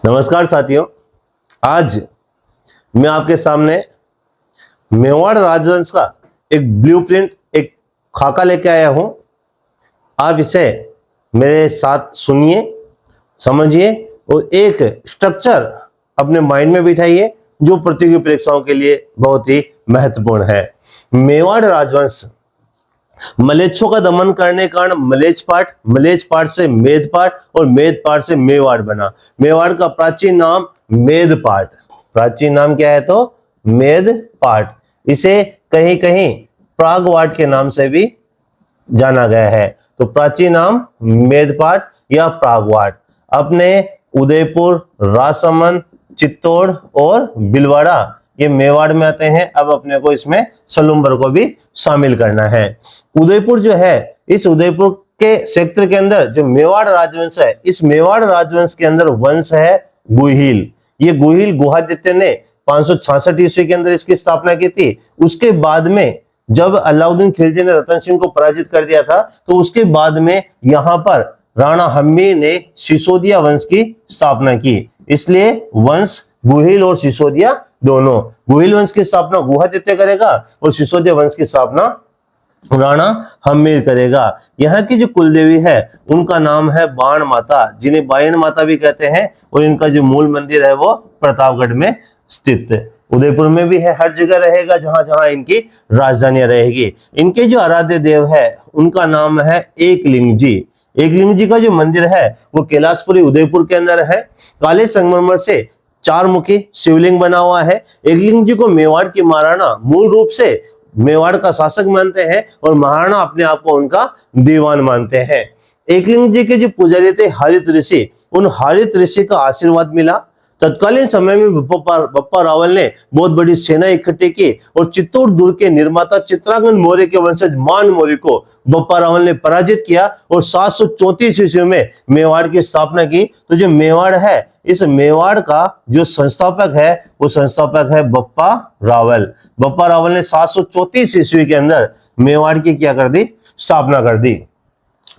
नमस्कार साथियों, आज मैं आपके सामने मेवाड़ राजवंश का एक ब्लूप्रिंट, एक खाका लेके आया हूं। आप इसे मेरे साथ सुनिए, समझिए और एक स्ट्रक्चर अपने माइंड में बिठाइए जो प्रतियोगी परीक्षाओं के लिए बहुत ही महत्वपूर्ण है। मेवाड़ राजवंश मलेच्छों का दमन करने के कारण मलेच्छ पाट से मेदपाट और मेदपाट से मेवाड़ बना। मेवाड़ का प्राचीन नाम मेदपाट, प्राचीन नाम क्या है तो मेदपाट। इसे कहीं कहीं प्रागवाट के नाम से भी जाना गया है। तो प्राचीन नाम मेदपाट या प्रागवाट। अपने उदयपुर, राजसमंद, चित्तौड़ और भीलवाड़ा ये मेवाड़ में आते हैं। अब अपने को इसमें सलूम्बर को भी शामिल करना है। उदयपुर जो है, इस उदयपुर के क्षेत्र के अंदर जो मेवाड़ राजवंश है, इस मेवाड़ राजवंश के अंदर वंश है गुहिल। ये गुहिल गुहादित्य ने 566 ईस्वी के अंदर इसकी स्थापना की थी। उसके बाद में जब अलाउद्दीन खिलजी ने रतन सिंह को पराजित कर दिया था, तो उसके बाद में यहाँ पर राणा हम्मी ने सिसोदिया वंश की स्थापना की। इसलिए वंश गुहिल और सिसोदिया दोनों, गुहिल वंश की स्थापना गुहादित्य करेगा और सिसोदिया वंश की स्थापना राणा हम्मीर करेगा। यहाँ की जो कुलदेवी है उनका नाम है बाण माता, जिन्हें बायण माता भी कहते हैं। और इनका जो मूल मंदिर है वो प्रतापगढ़ में स्थित है। उदयपुर में भी है, हर जगह रहेगा जहां जहां इनकी राजधानियां रहेगी। इनके जो आराध्य देव है उनका नाम है एकलिंग जी। एकलिंग जी का जो मंदिर है वो कैलाशपुरी उदयपुर के अंदर है। काले संगमरमर से 4 मुखी शिवलिंग बना हुआ है। एकलिंग जी को मेवाड़ की महाराणा मूल रूप से मेवाड़ का शासक मानते हैं और महाराणा अपने आप को उनका दीवान मानते हैं। एकलिंग जी के जो पुजारी थे हरित ऋषि, उन हरित ऋषि का आशीर्वाद मिला। तत्कालीन समय में बप्पा रावल ने बहुत बड़ी सेना इकट्ठी की और चित्तौड़ दुर्ग के निर्माता चित्रांगन मौर्य के वंशज मान मौर्य को बप्पा रावल ने पराजित किया और 734 ईस्वी में मेवाड़ की स्थापना की। तो जो मेवाड़ है, इस मेवाड़ का जो संस्थापक है वो संस्थापक है बप्पा रावल। बप्पा रावल ने 734 ईस्वी के अंदर मेवाड़ की क्या कर दी, स्थापना कर दी।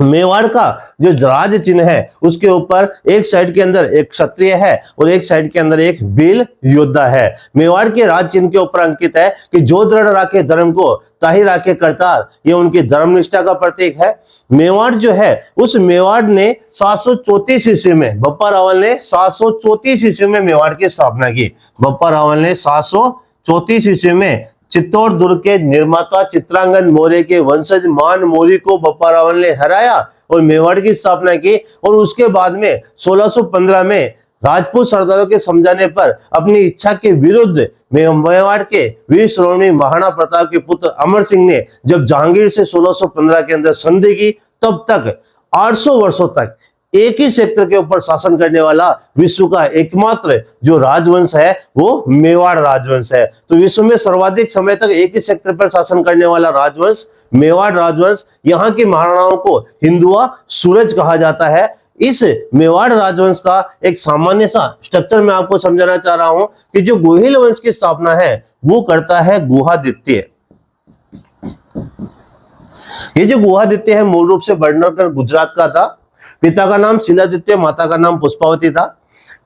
मेवाड़ का जो राज चिन्ह है उसके ऊपर एक साइड के अंदर एक क्षत्रिय है और एक साइड के अंदर एक भील योद्धा है। मेवाड़ के राज चिन्ह के ऊपर अंकित है कि जो दृढ़ राखे धर्म को ताहि राखे करतार, ये उनकी धर्मनिष्ठा का प्रतीक है। मेवाड़ जो है, उस मेवाड़ ने 734 ईस्वी में, बप्पा रावल ने 734 ईस्वी में मेवाड़ की स्थापना की। बप्पा रावल ने 734 ईस्वी में चित्तौड़ दुर्ग के निर्माता चित्रांगन मौर्य के वंशज मान मौर्य को बप्पा रावल ने हराया और मेवाड़ की स्थापना की। और उसके बाद में 1615 में राजपूत सरदारों के समझाने पर अपनी इच्छा के विरुद्ध मेवाड़ के वीर श्रोमणी महाराणा प्रताप के पुत्र अमर सिंह ने जब जहांगीर से 1615 के अंदर संधि की, तब तक 800 वर्षों तक एक ही क्षेत्र के ऊपर शासन करने वाला विश्व का एकमात्र जो राजवंश है वो मेवाड़ राजवंश है। तो विश्व में सर्वाधिक समय तक एक ही क्षेत्र पर शासन करने वाला राजवंश मेवाड़ राजवंश। यहाँ के महाराणाओं को हिंदुआ सूरज कहा जाता है। इस मेवाड़ राजवंश का एक सामान्य सा स्ट्रक्चर मैं आपको समझाना चाह रहा हूं कि जो गुहिल वंश की स्थापना है वो करता है गुहादित्य। ये जो गुहादित्य है मूल रूप से बड़नगर गुजरात का था। पिता का नाम शिलादित्य, माता का नाम पुष्पावती था।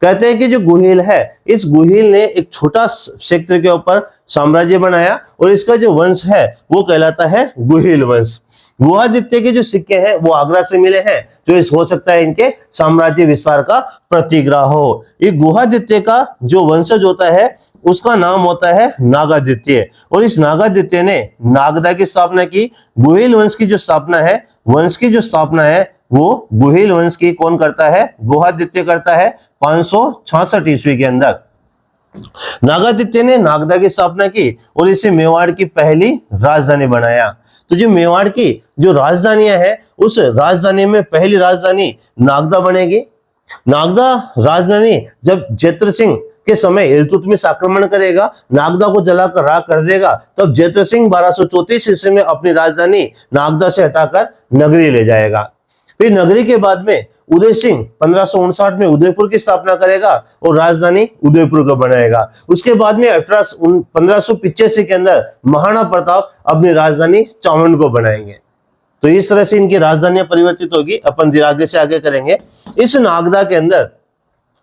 कहते हैं कि जो गुहिल है, इस गुहिल ने एक छोटा क्षेत्र के ऊपर साम्राज्य बनाया और इसका जो वंश है वो कहलाता है गुहिल वंश। गुहादित्य के जो सिक्के हैं वो आगरा से मिले हैं, जो इस हो सकता है इनके साम्राज्य विस्तार का प्रतिग्रह हो। ये गुहादित्य का जो वंशज होता है उसका नाम होता है नागादित्य और इस नागादित्य ने नागदा की स्थापना की। गुहिल वंश की जो स्थापना है, वंश की जो स्थापना है वो गुहिल वंश की कौन करता है, गुहादित्य करता है 566 ईस्वी के अंदर। नागादित्य ने नागदा की स्थापना की और इसे मेवाड़ की पहली राजधानी बनाया। तो जो मेवाड़ की जो राजधानियां है, उस राजधानी में पहली राजधानी नागदा बनेगी। नागदा राजधानी जब जैत्र सिंह के समय इल्तुतमिश आक्रमण करेगा, नागदा को जलाकर राख कर देगा, तब जैत्र सिंह 1234 ईस्वी में अपनी राजधानी नागदा से हटाकर नगरी ले जाएगा। फिर नगरी के बाद में उदय सिंह 1559 में उदयपुर की स्थापना करेगा और राजधानी उदयपुर को बनाएगा। उसके बाद में 1585 के अंदर महाराणा प्रताप अपनी राजधानी चामुंड को बनाएंगे। तो इस तरह से इनकी राजधानियां परिवर्तित होगी। अपन आगे से आगे करेंगे। इस नागदा के अंदर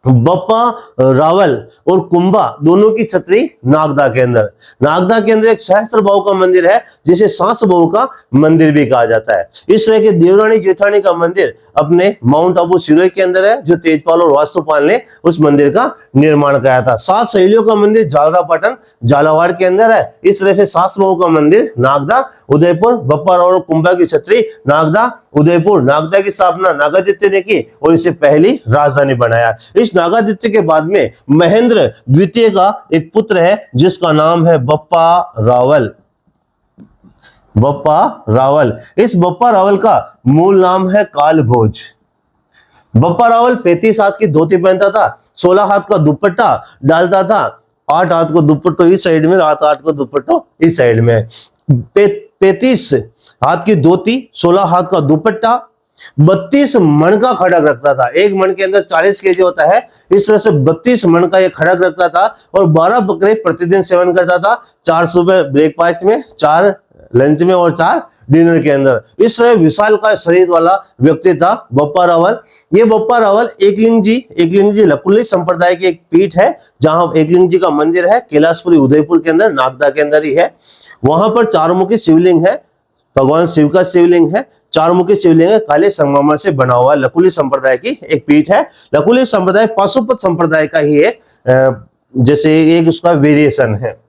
बप्पा रावल और कुंभा दोनों की छतरी नागदा के अंदर। नागदा के अंदर एक सहस्त्र भाव का मंदिर है जिसे सांस भाव का मंदिर भी कहा जाता है। इस तरह के देवरानी जेठानी का मंदिर अपने माउंट आबू सिरोही के अंदर है, जो तेजपाल और वास्तुपाल ने उस मंदिर का निर्माण कराया था। 7 सहेलियों का मंदिर झालरापाटन झालावाड़ के अंदर है। इस तरह से सांस भाव का मंदिर नागदा, उदयपुर, बप्पा रावल और कुंभा की छतरी नागदा, उदयपुर। नागदा की स्थापना नागादित्य ने की और इसे पहली राजधानी बनाया। इस नागादित्य के बाद में महेंद्र द्वितीय का एक पुत्र है जिसका नाम है बप्पा रावल। बप्पा रावल, इस बप्पा रावल का मूल नाम है कालभोज। बप्पा रावल 35 हाथ की धोती पहनता था, 16 हाथ का दुपट्टा डालता था, 8 हाथ को दुपट्टो इस साइड में, 8 हाथ को दुपट्टो इस साइड में। 35 हाथ की धोती, 16 हाथ का दुपट्टा, 32 मण का खड़ग रखता था। एक मण के अंदर 40 केजी होता है। इस तरह से 32 मण का ये खड़ग रखता था और 12 बकरे प्रतिदिन सेवन करता था। 4 सुबह ब्रेकफास्ट में, 4 लंच में और 4 डिनर के अंदर। इस तरह विशाल का शरीर वाला व्यक्ति था बप्पा रावल। ये बप्पा रावल एकलिंग जी लकुली संप्रदाय की एक पीठ है, जहां एकलिंग जी का मंदिर है कैलाशपुरी उदयपुर के अंदर, नागदा के अंदर ही है। वहां पर 4 मुखी शिवलिंग है, भगवान शिव का शिवलिंग है। 4 मुखी शिवलिंग है, काले संगमरमर से बना हुआ लकुली संप्रदाय की एक पीठ है। लकुली संप्रदाय पाशुपत संप्रदाय का ही एक जैसे एक उसका वेरिएशन है।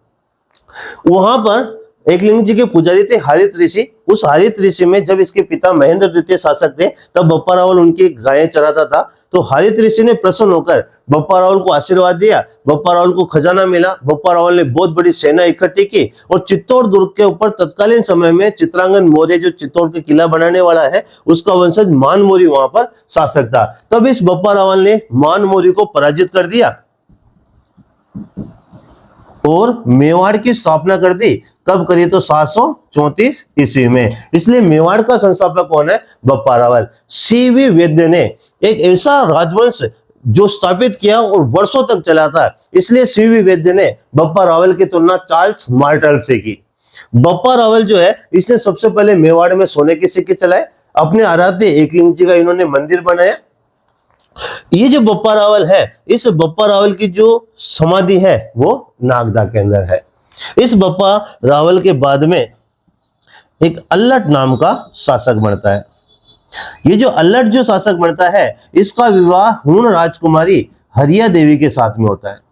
वहां पर एकलिंग जी के पुजारी थे हरित ऋषि। उस हरित ऋषि में जब इसके पिता महेंद्र द्वितीय शासक थे तब बप्पा रावल उनकी गायें चराता था। तो हरित ऋषि ने प्रसन्न होकर बप्पा रावल को आशीर्वाद दिया। बप्पा रावल को खजाना मिला। बप्पा रावल ने बहुत बड़ी सेना इकट्ठी की और चित्तौड़ दुर्ग के ऊपर तत्कालीन समय में चित्रांगन मौर्य, जो चित्तौड़ के किला बनाने वाला है, उसका वंशज मान मौर्य वहां पर शासक था। तब इस बप्पा रावल ने मान मौर्य को पराजित कर दिया और मेवाड़ की स्थापना कर दी। कब करी? तो 734 ईस्वी में। इसलिए मेवाड़ का संस्थापक कौन है? बप्पा रावल। सीवी वैद्य ने एक ऐसा राजवंश जो स्थापित किया और वर्षों तक चला था, इसलिए सीवी वैद्य ने बप्पा रावल की तुलना चार्ल्स मार्टल से की। बप्पा रावल जो है, इसने सबसे पहले मेवाड़ में सोने के सिक्के चलाए। अपने आराध्य एकलिंग जी का इन्होंने मंदिर बनाया। ये जो बप्पा रावल है, इस बप्पा रावल की जो समाधि है वो नागदा के अंदर है। इस बप्पा रावल के बाद में एक अल्लट नाम का शासक बनता है। ये जो अल्लट जो शासक बनता है, इसका विवाह हूण राजकुमारी हरिया देवी के साथ में होता है।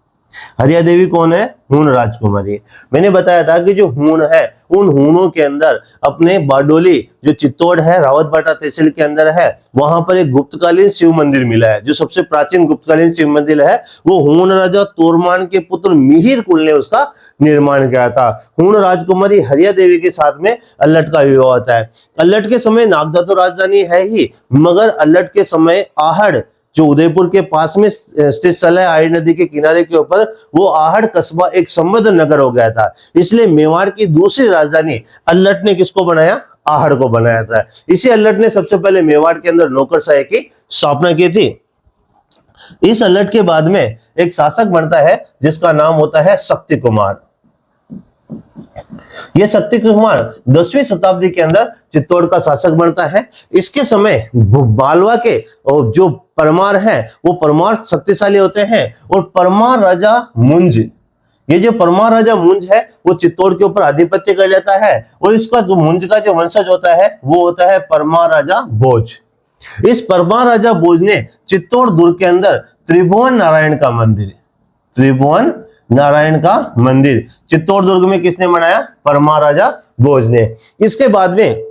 हरिया देवी कौन है? हूण राजकुमारी। मैंने बताया था कि जो हूण है, उन हूणों के अंदर अपने बारडोली जो चित्तौड़ है, रावतबाटा तहसील के अंदर है, वहां पर एक गुप्तकालीन शिव मंदिर मिला है। जो सबसे प्राचीन गुप्तकालीन शिव मंदिर है वो हूण राजा तोरमान के पुत्र मिहिर कुल ने उसका निर्माण किया था। हूण राजकुमारी हरिया देवी के साथ में अल्लट का विवाह होता है। अल्लट के समय नागदा तो राजधानी है ही, मगर अल्लट के समय आहड़ जो उदयपुर के पास में स्थित स्थल है, आई नदी के किनारे के ऊपर, वो आहड़ कस्बा एक समृद्ध नगर हो गया था। इसलिए मेवाड़ की दूसरी राजधानी अल्लट ने किसको बनाया? आहड़ को बनाया था। इसी अल्लट ने सबसे पहले मेवाड़ के अंदर नौकरशाही की स्थापना की थी। इस अल्लट के बाद में एक शासक बनता है जिसका नाम होता है शक्ति कुमार। यह शक्ति कुमार 10वीं शताब्दी के अंदर चित्तौड़ का शासक बनता है। इसके समय बालवा के जो परमार हैं वो परमार शक्तिशाली होते हैं और परमार राजा मुंज, ये जो परमार राजा मुंज है वो चित्तौड़ के ऊपर आधिपत्य कर लेता है और इसका जो मुंज का जो वंशज होता है वो होता है परमार राजा भोज। इस परमार राजा भोज ने चित्तौड़ दुर्ग के अंदर त्रिभुवन नारायण का मंदिर, त्रिभुवन नारायण का मंदिर चित्तौड़ दुर्ग में किसने बनाया? परमार राजा भोज ने। इसके बाद में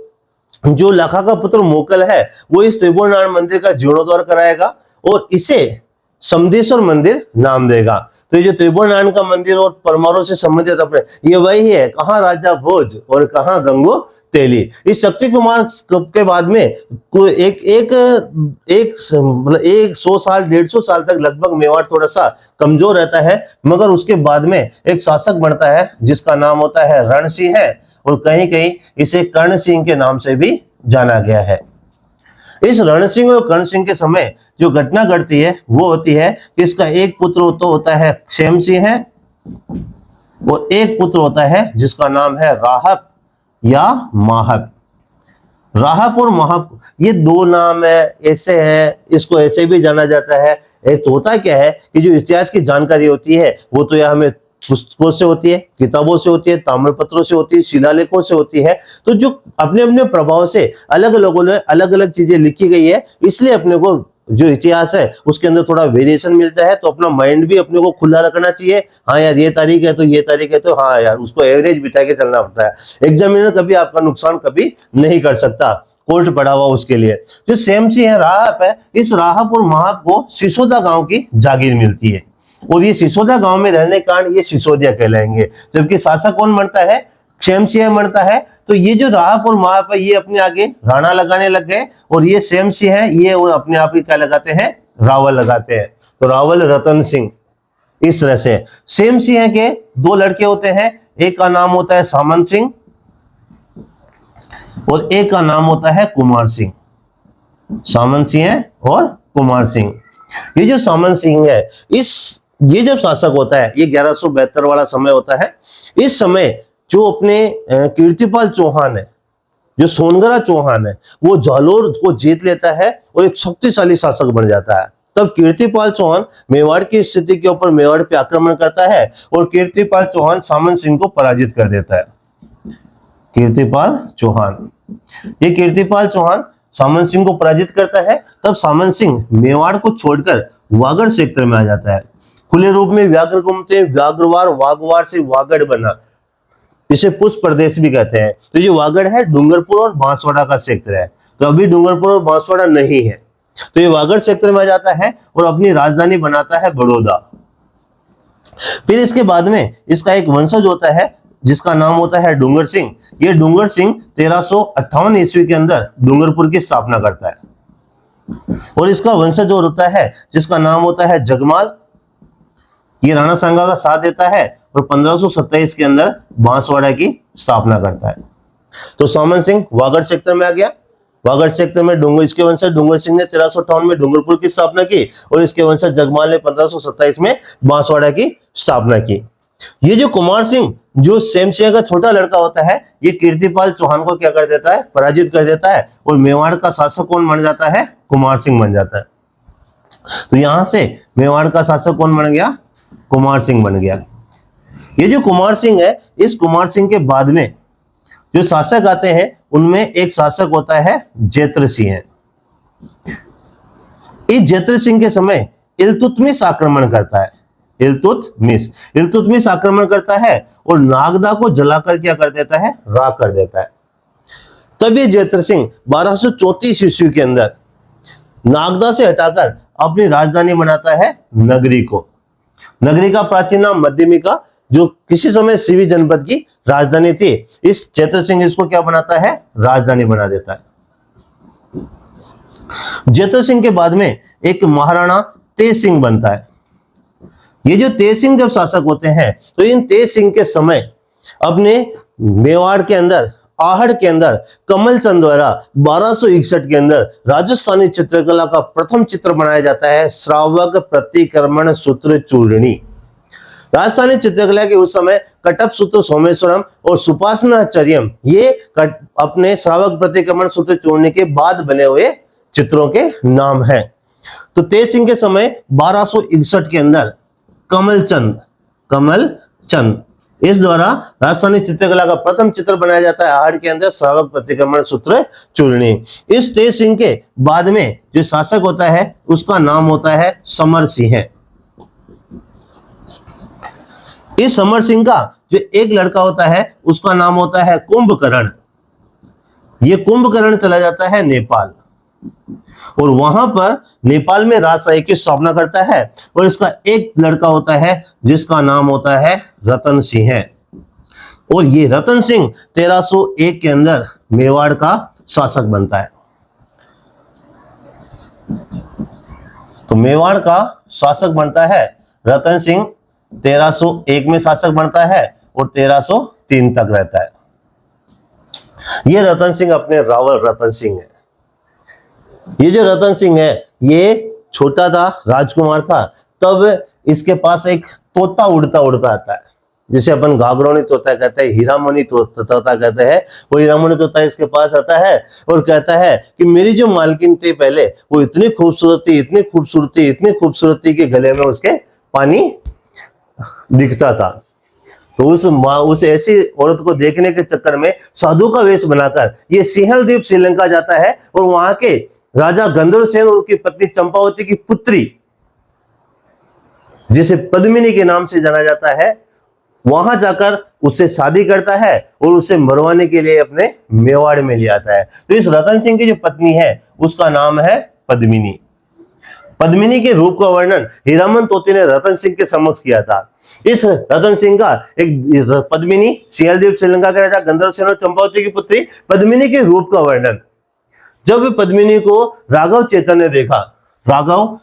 जो लाखा का पुत्र मोकल है वो इस त्रिभुवन नारायण मंदिर का जीर्णोद्धार कराएगा और इसे समदेश्वर मंदिर नाम देगा। तो ये जो त्रिभुवन नारायण का मंदिर और परमारों से संबंधित अपने, ये वही है, कहाँ राजा भोज और कहाँ गंगो तेली। इस शक्ति कुमार के बाद में एक 100 साल 150 साल तक लगभग मेवाड़ थोड़ा सा कमजोर रहता है, मगर उसके बाद में एक शासक बनता है जिसका नाम होता है रण सिंह है और कहीं कहीं इसे कर्ण सिंह के नाम से भी जाना गया है। इस रण सिंह और कर्ण सिंह के समय जो घटना घटती है वो होती है कि इसका एक पुत्र तो होता है क्षेम सिंह है और एक पुत्र होता है जिसका नाम है राहत या माहत। राहपुर महापुर, ये दो नाम है, ऐसे है, इसको ऐसे भी जाना जाता है। तो होता क्या है कि जो इतिहास की जानकारी होती है वो तो यह हमें पुस्तकों से होती है, किताबों से होती है, ताम्रपत्रों से होती है, शिलालेखों से होती है। तो जो अपने अपने प्रभाव से अलग लोगों ने अलग अलग चीजें लिखी गई है, इसलिए अपने को जो इतिहास है उसके अंदर थोड़ा वेरिएशन मिलता है। तो अपना माइंड भी अपने को खुला रखना चाहिए। हाँ यार ये तारीख है तो ये तारीख है, तो हाँ यार उसको एवरेज बिठा के चलना पड़ता है। एग्जामिनर कभी आपका नुकसान कभी नहीं कर सकता, कोर्ट पड़ा हुआ उसके लिए। जो सेमसी है, राहप है, इस राहप और महाप को सिसोदा गांव की जागीर मिलती है और ये सिसोदा गांव में रहने के कारण ये सिसोदिया कहलाएंगे। जबकि शासक कौन बनता है? शेमसिंह बनता है। तो ये जो राहप और महाप है ये अपने आगे राणा लगाने लग गए और ये शेमसिंह है ये और अपने आप ही क्या लगाते हैं? रावल लगाते हैं। तो रावल रतन सिंह, इस तरह से। शेमसिंह के दो लड़के होते हैं, एक का नाम होता है सामंत सिंह और एक का नाम होता है कुमार सिंह। सामंत सिंह और कुमार सिंह। ये जो सामंत सिंह है, ये जब शासक होता है, ये 1172 वाला समय होता है। इस समय जो अपने कीर्तिपाल चौहान है, जो सोनगरा चौहान है, वो जालोर को जीत लेता है और एक शक्तिशाली शासक बन जाता है। तब कीर्तिपाल चौहान मेवाड़ की स्थिति के ऊपर मेवाड़ पे आक्रमण करता है और कीर्तिपाल चौहान सामंत सिंह को पराजित कर देता है। कीर्तिपाल चौहान, ये कीर्तिपाल चौहान सामंत सिंह को पराजित करता है। तब सामंत सिंह मेवाड़ को छोड़कर वागड़ क्षेत्र में आ जाता है। खुले रूप में व्याघ्र घूमते, व्याघ्रवार वाघवार से वागड़ बना, इसे पुष्प प्रदेश भी कहते हैं। तो ये वागड़ है डूंगरपुर और बांसवाड़ा का क्षेत्र है। तो अभी डूंगरपुर और बांसवाड़ा नहीं है, तो ये वागड़ क्षेत्र में आ जाता है और अपनी राजधानी बनाता है बड़ौदा। फिर इसके बाद में इसका एक वंशज होता है जिसका नाम होता है डूंगर सिंह। ये डूंगर सिंह 1358 ईस्वी के अंदर डूंगरपुर की स्थापना करता है और इसका वंशज और होता है जिसका नाम होता है जगमाल। ये राणा सांगा का साथ देता है और 1527 के अंदर बांसवाड़ा की स्थापना करता है। तो सामंत सिंह वागड़ क्षेत्र में आ गया। वागड़ क्षेत्र में डूंगर, इसके वंशज डूंगर सिंह ने 1358 में डूंगरपुर की स्थापना की और इसके वंशज जगमाल ने 1527 में बांसवाड़ा की स्थापना की। ये जो कुमार सिंह, जो शेमसिंह का छोटा लड़का होता है, ये कीर्तिपाल चौहान को क्या कर देता है? पराजित कर देता है और मेवाड़ का शासक कौन बन जाता है? कुमार सिंह बन जाता है। तो यहां से मेवाड़ का शासक कौन बन गया? कुमार सिंह बन गया। ये जो कुमार सिंह है, इस कुमार सिंह के बाद में जो शासक आते हैं उनमें एक शासक होता है जेत्र सिंह। इस जेत्र सिंह के समय इल्तुतमिश आक्रमण करता है। इल्तुतमिश आक्रमण करता है और नागदा को जलाकर क्या कर देता है? राख कर देता है। तब ये जेत्र सिंह 1234 ईस्वी के अंदर नागदा से हटाकर अपनी राजधानी बनाता है नगरी को। नगरी का प्राचीन नाम मध्यमिका, जो किसी समय सीवी जनपद की राजधानी थी। इस जेत्र सिंह इसको क्या बनाता है? राजधानी बना देता है। जेत्र सिंह के बाद में एक महाराणा तेज सिंह बनता है। ये जो तेज सिंह जब शासक होते हैं तो इन तेज सिंह के समय अपने मेवाड़ के अंदर, आहड़ के अंदर कमल चंद द्वारा 1261 के अंदर राजस्थानी चित्रकला का प्रथम चित्र बनाया जाता है, श्रावक प्रतिक्रमण सूत्र चूर्णी। राजस्थानी चित्रकला के उस समय कटप सूत्र सोमेश्वरम और सुपासनाचर्यम ये अपने श्रावक प्रतिक्रमण सूत्र चूर्णी के बाद बने हुए चित्रों के नाम हैं। तो तेज सिंह के समय 1261 के अंदर कमल चंद इस द्वारा राजस्थानी चित्रकला का प्रथम चित्र बनाया जाता है आहड़ के अंदर, श्रावक प्रतिक्रमण सूत्र चूर्णी। इस तेज सिंह के बाद में जो शासक होता है उसका नाम होता है समर सिंह। इस समर सिंह का जो एक लड़का होता है उसका नाम होता है कुंभकर्ण। ये कुंभकर्ण चला जाता है नेपाल और वहां पर नेपाल में राजशाही की स्थापना करता है और इसका एक लड़का होता है जिसका नाम होता है रतन सिंह और ये रतन सिंह 1301 के अंदर मेवाड़ का शासक बनता है। तो मेवाड़ का शासक बनता है रतन सिंह, 1301 में शासक बनता है और 1303 तक रहता है। ये रतन सिंह अपने रावल रतन सिंह है। ये जो रतन सिंह है ये छोटा था, राजकुमार था, तब इसके पास एक तोता उड़ता उड़ता आता है। जिसे अपन गागरोनी तोता कहते हैं, हीरामणि तोता कहते हैं, वो हीरामणि तोता इसके पास आता है और कहता है कि मेरी जो मालकिन थी पहले वो इतनी खूबसूरत थी, इतनी खूबसूरत थी, इतनी खूबसूरत थी कि गले में उसके पानी दिखता था। तो उस ऐसी औरत को देखने के चक्कर में साधु का वेश बनाकर ये सिंहल द्वीप श्रीलंका जाता है और वहां के राजा गंधर्वसेन और उसकी पत्नी चंपावती की पुत्री, जिसे पद्मिनी के नाम से जाना जाता है, वहां जाकर उससे शादी करता है और उसे मरवाने के लिए अपने मेवाड़ में ले आता है। तो इस रतन सिंह की जो पत्नी है उसका नाम है पद्मिनी। पद्मिनी के रूप का वर्णन हीरामन तोते ने रतन सिंह के समक्ष किया था। इस रतन सिंह का एक पद्मिनी, सिंहलद्वीप श्रीलंका के राजा गंधर्वसेन और चंपावती की पुत्री पद्मिनी के रूप का वर्णन, जब पद्मिनी को राघव चेतन ने देखा, राघव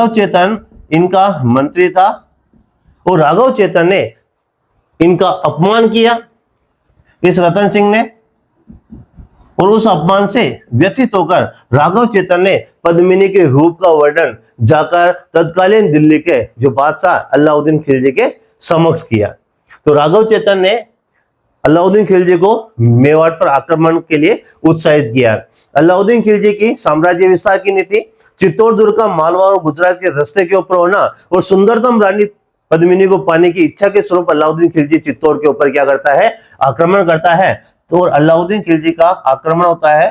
चेतन इनका मंत्री था और राघव चेतन ने इनका अपमान किया इस रतन सिंह ने, और उस अपमान से व्यथित होकर राघव चेतन ने पद्मिनी के रूप का वर्णन जाकर तत्कालीन दिल्ली के जो बादशाह अलाउद्दीन खिलजी के समक्ष किया। तो राघव चेतन ने अलाउद्दीन खिलजी को मेवाड़ पर आक्रमण के लिए उत्साहित किया। अलाउद्दीन खिलजी की साम्राज्य विस्तार की नीति, चित्तौड़ दुर्ग का मालवा और गुजरात के रास्ते के ऊपर होना और सुंदरतम रानी पद्मिनी को पाने की इच्छा के स्वरूप अलाउद्दीन खिलजी चित्तौड़ के ऊपर क्या करता है, आक्रमण करता है। तो अलाउद्दीन खिलजी का आक्रमण होता है,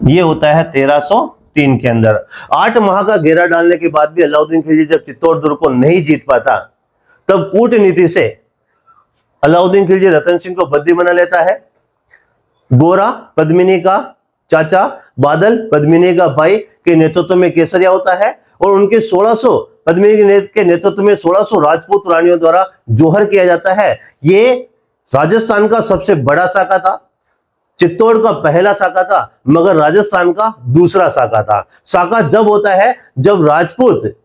ये होता है 1303 के अंदर। 8 माह का घेरा डालने के बाद भी अलाउद्दीन खिलजी जब चित्तौड़ दुर्ग को नहीं जीत पाता, तब कूटनीति से अलाउद्दीन खिलजी रतन सिंह को बंदी बना लेता है। गोरा पद्मिनी का चाचा, बादल पद्मिनी का भाई के नेतृत्व में केसरिया होता है और उनके 1600 पद्मिनी के नेतृत्व में 1600 राजपूत रानियों द्वारा जोहर किया जाता है। ये राजस्थान का सबसे बड़ा साका था, चित्तौड़ का पहला साका था, मगर राजस्थान का दूसरा साका था। साका जब होता है जब राजपूत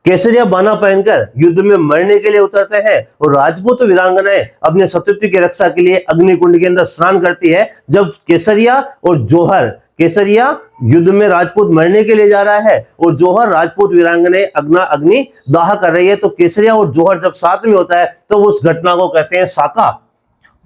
केसरिया बाना पहनकर युद्ध में मरने के लिए उतरते हैं और राजपूत वीरांगनाएं अपने सतुत्व की रक्षा के लिए अग्निकुंड के अंदर स्नान करती है। जब केसरिया और जौहर, केसरिया युद्ध में राजपूत मरने के लिए जा रहा है और जौहर राजपूत वीरांगनाएं अग्नि दाह कर रही है, तो केसरिया और जौहर जब साथ में होता है तो उस घटना को कहते हैं साका।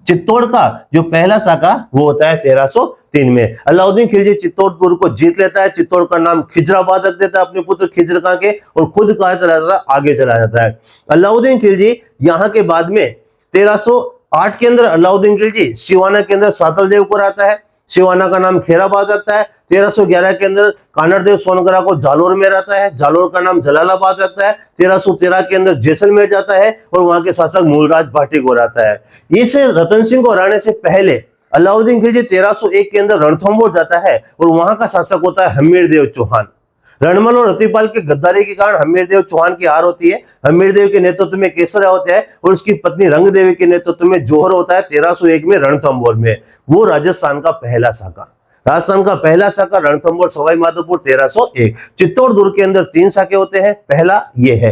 चित्तौड़ का जो पहला साका वो होता है 1303 में। अलाउद्दीन खिलजी चित्तौड़ दुर्ग को जीत लेता है। चित्तौड़ का नाम खिजराबाद रख देता है अपने पुत्र खिजर खां के और खुद कहा चला जाता है, आगे चला जाता है। अलाउद्दीन खिलजी यहाँ के बाद में 1308 के अंदर अलाउद्दीन खिलजी सिवाना के अंदर सातलदेव को रहता है, सिवाना का नाम खेराबाद रखता है। 1311 के अंदर कानड़देव सोनगरा को जालोर में रहता है, जालोर का नाम जलालाबाद रखता है। 1313 के अंदर जैसलमेर जाता है और वहां के शासक मूलराज भाटी को रहता है। इस रतन सिंह को हराने से पहले अलाउद्दीन खिलजी 1301 के अंदर रणथंभौर जाता है और वहां का शासक होता है हमीरदेव चौहान। रणमल और रतिपाल के गद्दारी के कारण हमीरदेव चौहान की हार होती है। हमीरदेव के नेतृत्व में केसरिया होता है और उसकी पत्नी रंगदेवी के नेतृत्व में जौहर होता है 1301 में रणथंभौर में। वो राजस्थान का पहला साका, राजस्थान का पहला साका रणथंभौर सवाई माधोपुर 1301। चित्तौड़ दुर्ग के अंदर 3 साके होते हैं, पहला ये है।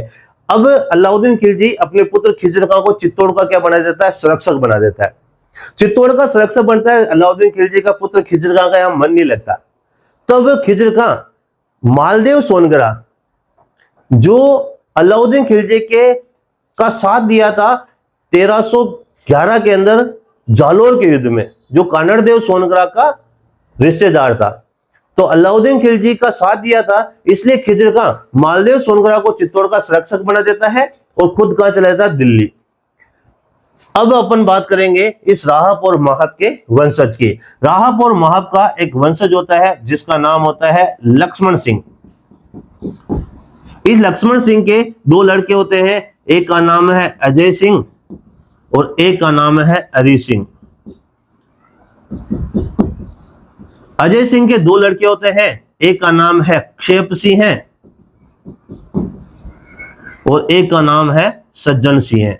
अब अलाउद्दीन खिलजी अपने पुत्र खिजर खां को चित्तौड़ का क्या बना देता है, संरक्षक बना देता है। चित्तौड़ का संरक्षक बनता है अलाउद्दीन खिलजी का पुत्र खिजर खां का यहां मन नहीं लगता। तब खिजर खां मालदेव सोनगरा जो अलाउद्दीन खिलजी के का साथ दिया था 1311 के अंदर जालोर के युद्ध में, जो कानड़देव सोनगरा का रिश्तेदार था, तो अलाउद्दीन खिलजी का साथ दिया था, इसलिए खिजर खां मालदेव सोनगरा को चित्तौड़ का संरक्षक बना देता है और खुद कहां चला जाता है, दिल्ली। अब अपन बात करेंगे इस राहप और माहब के वंशज की। राहप और माहब का एक वंशज होता है जिसका नाम होता है लक्ष्मण सिंह। इस लक्ष्मण सिंह के 2 लड़के होते हैं, एक का नाम है अजय सिंह और एक का नाम है हरि सिंह। अजय सिंह के 2 लड़के होते हैं, एक का नाम है क्षेप सिंह है और एक का नाम है सज्जन सिंह है।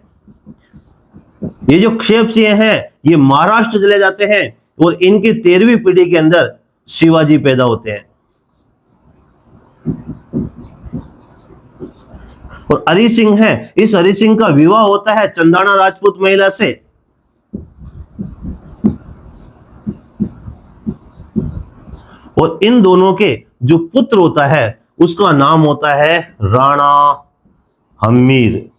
ये जो क्षेप सिंह हैं ये महाराष्ट्र चले जाते हैं और इनकी 13वीं पीढ़ी के अंदर शिवाजी पैदा होते हैं। और हरि सिंह है, इस हरि सिंह का विवाह होता है चंदाना राजपूत महिला से। और इन दोनों के जो पुत्र होता है उसका नाम होता है राणा हम्मीर।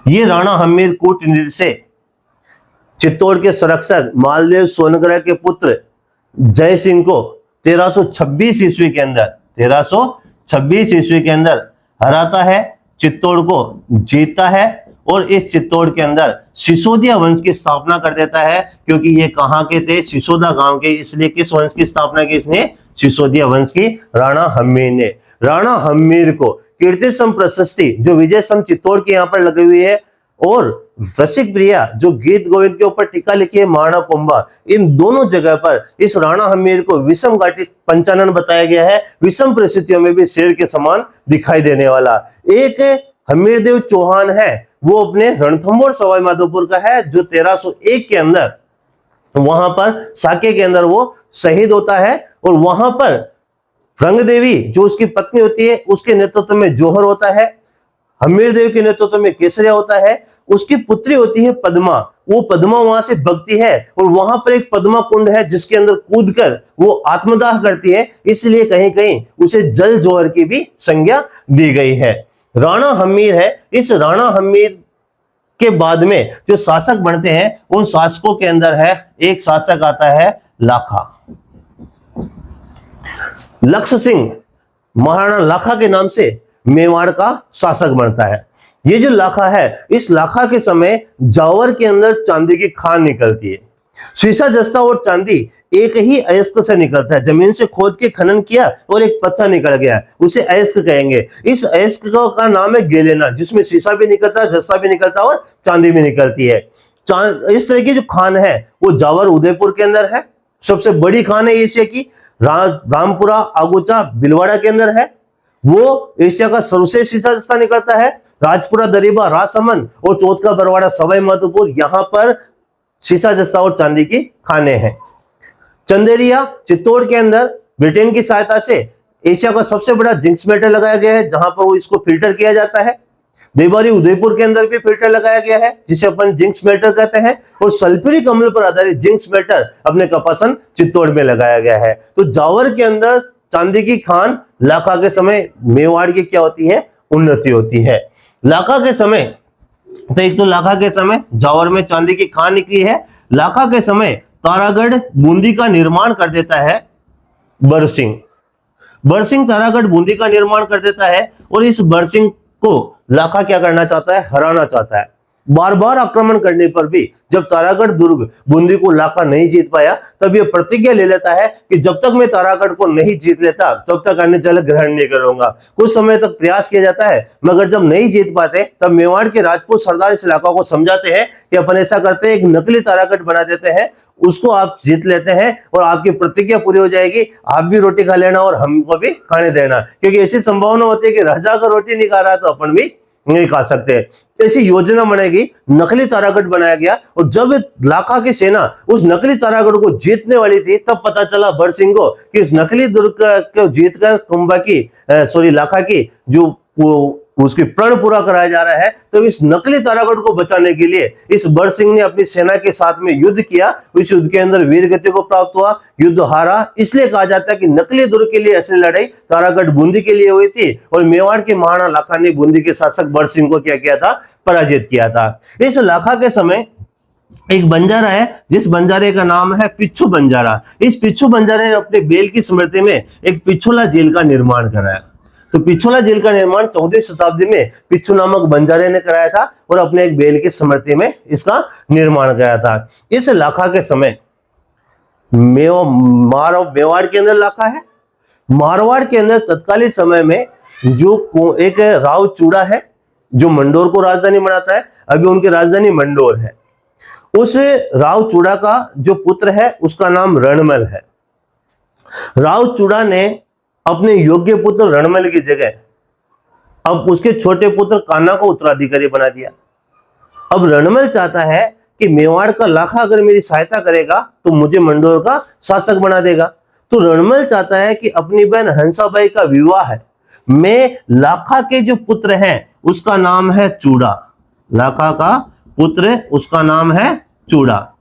ये राणा हम्मीर कूटनीति से चित्तौड़ के संरक्षक मालदेव सोनग्रह के पुत्र जय सिंह को 1326 ईस्वी के अंदर हराता है, चित्तौड़ को जीतता है और इस चित्तौड़ के अंदर सिसोदिया वंश की स्थापना कर देता है। क्योंकि ये कहां के थे? सिसोदा गांव के, इसलिए किस वंश की स्थापना की इसने? सिसोदिया वंश की राणा हम्मीर ने। राणा हम्मीर को कीर्ति स्तंभ प्रशस्ति जो विजय स्तंभ चित्तौड़ के यहाँ पर लगी हुई है और रसिक प्रिया जो गीत गोविंद के ऊपर टीका लिखी है महाराणा कुंभा, इन दोनों जगह पर इस राणा हम्मीर को विषम घाटी पंचानन बताया गया है। विषम परिस्थितियों में भी शेर के समान दिखाई देने वाला। एक हम्मीरदेव चौहान है, वो अपने रणथंभौर सवाई माधोपुर का है, जो 1301 के अंदर वहां पर साके के अंदर वो शहीद होता है और वहां पर रंग देवी जो उसकी पत्नी होती है उसके नेतृत्व में जौहर होता है, हम्मीरदेव के नेतृत्व में केसरिया होता है, उसकी पुत्री होती है पद्मा, वो पद्मा वहां से भगती है और वहां पर एक पद्मा कुंड है जिसके अंदर कूदकर वो आत्मदाह करती है, इसलिए कहीं कहीं उसे जल जौहर की भी संज्ञा दी गई है। राणा हम्मीर है। इस राणा हम्मीर के बाद में जो शासक बनते हैं उन शासकों के अंदर है एक शासक आता है लाखा। लक्ष्य सिंह महाराणा लाखा के नाम से मेवाड़ का शासक बनता है। ये जो लाखा है, इस लाखा के समय जावर के अंदर चांदी की खान निकलती है। शीशा जस्ता और चांदी एक ही अयस्क से निकलता है। जमीन से खोद के खनन किया और एक पत्थर निकल गया, उसे अयस्क कहेंगे। इस अयस्क का नाम है गेलेना, जिसमें शीशा भी निकलता है, जस्ता भी निकलता है और चांदी भी निकलती है। इस तरह की जो खान है वो जावर उदयपुर के अंदर है, सबसे बड़ी खान है एशिया की। रामपुरा आगोचा बिलवाड़ा के अंदर है, वो एशिया का सर्वश्रेष्ठ शीशा जस्ता निकलता है। राजपुरा दरीबा राजसमंद और चौथ का बरवाड़ा सवाई माधोपुर, यहां पर शीशा जस्ता और चांदी की खाने हैं। चंदेरिया चित्तौड़ के अंदर ब्रिटेन की सहायता से एशिया का सबसे बड़ा जिंक स्मेल्टर लगाया गया है, जहां पर वो इसको फिल्टर किया जाता है। देवारी उदयपुर के अंदर भी फिल्टर लगाया गया है जिसे अपन जिंक स्मेल्टर कहते हैं, और सल्फ्यूरिक अम्ल पर आधारित जिंक स्मेल्टर अपने कपासन चित्तौड़ में लगाया गया है। तो जावर के अंदर चांदी की खान, लाखा के समय मेवाड़ की क्या होती है? उन्नति होती है। लाखा के समय तो एक तो लाखा के समय जावर में चांदी की खान निकली है। लाखा के समय तारागढ़ बूंदी का निर्माण कर देता है बरसिंह। बरसिंह तारागढ़ बूंदी का निर्माण कर देता है और इस बरसिंह को लाखा क्या करना चाहता है? हराना चाहता है। बार बार आक्रमण करने पर भी जब तारागढ़ दुर्ग बूंदी को लाखा नहीं जीत पाया, तब यह प्रतिज्ञा ले लेता है कि जब तक मैं तारागढ़ को नहीं जीत लेता तब तक अन्य जल ग्रहण नहीं करूंगा। कुछ समय तक प्रयास किया जाता है, मगर जब नहीं जीत पाते तब मेवाड़ के राजपूत सरदार इस इलाका को समझाते हैं कि अपन ऐसा करते हैं, एक नकली तारागढ़ बना देते हैं, उसको आप जीत लेते हैं और आपकी प्रतिज्ञा पूरी हो जाएगी, आप भी रोटी खा लेना और हमको भी खाने देना। क्योंकि ऐसी संभावना होती है कि राजा अगर रोटी नहीं खा रहा तो अपन भी नहीं खा सकते। ऐसी योजना बनाएगी, नकली तारागढ़ बनाया गया और जब लाखा की सेना उस नकली तारागढ़ को जीतने वाली थी तब पता चला बरसिंह को कि इस नकली दुर्ग को जीतकर कुंभा की लाखा की जो उसकी प्रण पूरा कराया जा रहा है, तो इस नकली तारागढ़ को बचाने के लिए इस बरसिंह ने अपनी सेना के साथ में युद्ध किया। इस युद्ध के अंदर वीर गति को प्राप्त हुआ, युद्ध हारा। इसलिए कहा जाता है कि नकली दुर्ग के लिए असली लड़ाई तारागढ़ बूंदी के लिए हुई थी और मेवाड़ के महाराणा लाखा ने बूंदी के शासक बरसिंह को क्या किया था? पराजित किया था। इस लाखा के समय एक बंजारा है, जिस बंजारे का नाम है पिच्छू बंजारा। इस पिच्छू बंजारे ने अपने बेल की स्मृति में एक पिछोला जेल का निर्माण कराया। तो पिछोला जेल का निर्माण 14वीं शताब्दी में पिच्छू नामक बंजारे ने कराया था और अपने एक बेल की स्मृति में इसका निर्माण कराया था। इस लाखा के समय मेवाड़ के अंदर लाखा है। मारवाड़ के अंदर तत्कालीन समय में जो एक राव चूड़ा है जो मंडोर को राजधानी बनाता है, अभी उनकी राजधानी मंडोर है। उस राव चूड़ा का जो पुत्र है उसका नाम रणमल है। राव चूड़ा ने अपने योग्य पुत्र रणमल की जगह अब उसके छोटे पुत्र कान्हा को उत्तराधिकारी बना दिया। अब रणमल चाहता है कि मेवाड़ का लाखा अगर मेरी सहायता करेगा तो मुझे मंडोर का शासक बना देगा। तो रणमल चाहता है कि अपनी बहन हंसाबाई का विवाह है मैं लाखा के जो पुत्र हैं उसका नाम है चूड़ा। लाखा का पुत्र उसका नाम है चूड़ा।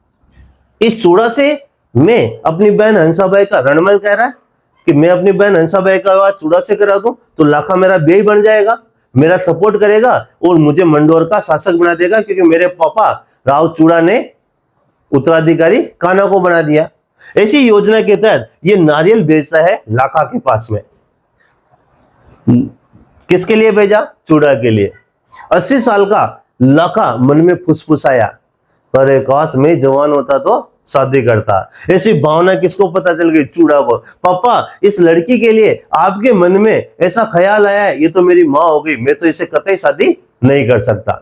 इस चूड़ा से मैं अपनी बहन हंसाबाई का रणमल कह रहा है कि मैं अपनी बहन हंसाबाई का विवाह चूड़ा से करा दूं तो लाखा मेरा बेई बन जाएगा, मेरा सपोर्ट करेगा और मुझे मंडोर का शासक बना देगा, क्योंकि मेरे पापा राव चूड़ा ने उत्तराधिकारी कान्हा को बना दिया। ऐसी योजना के तहत ये नारियल भेजता है लाखा के पास में। किसके लिए भेजा? चूड़ा के लिए। 80 साल का लाखा मन में फुसफुसाया, पर काश मैं जवान होता तो शादी करता। ऐसी भावना किसको पता चल गई? चूड़ा को। पापा, इस लड़की के लिए आपके मन में ऐसा ख्याल आया है, ये तो मेरी माँ हो गई, मैं तो इसे कतई शादी नहीं कर सकता।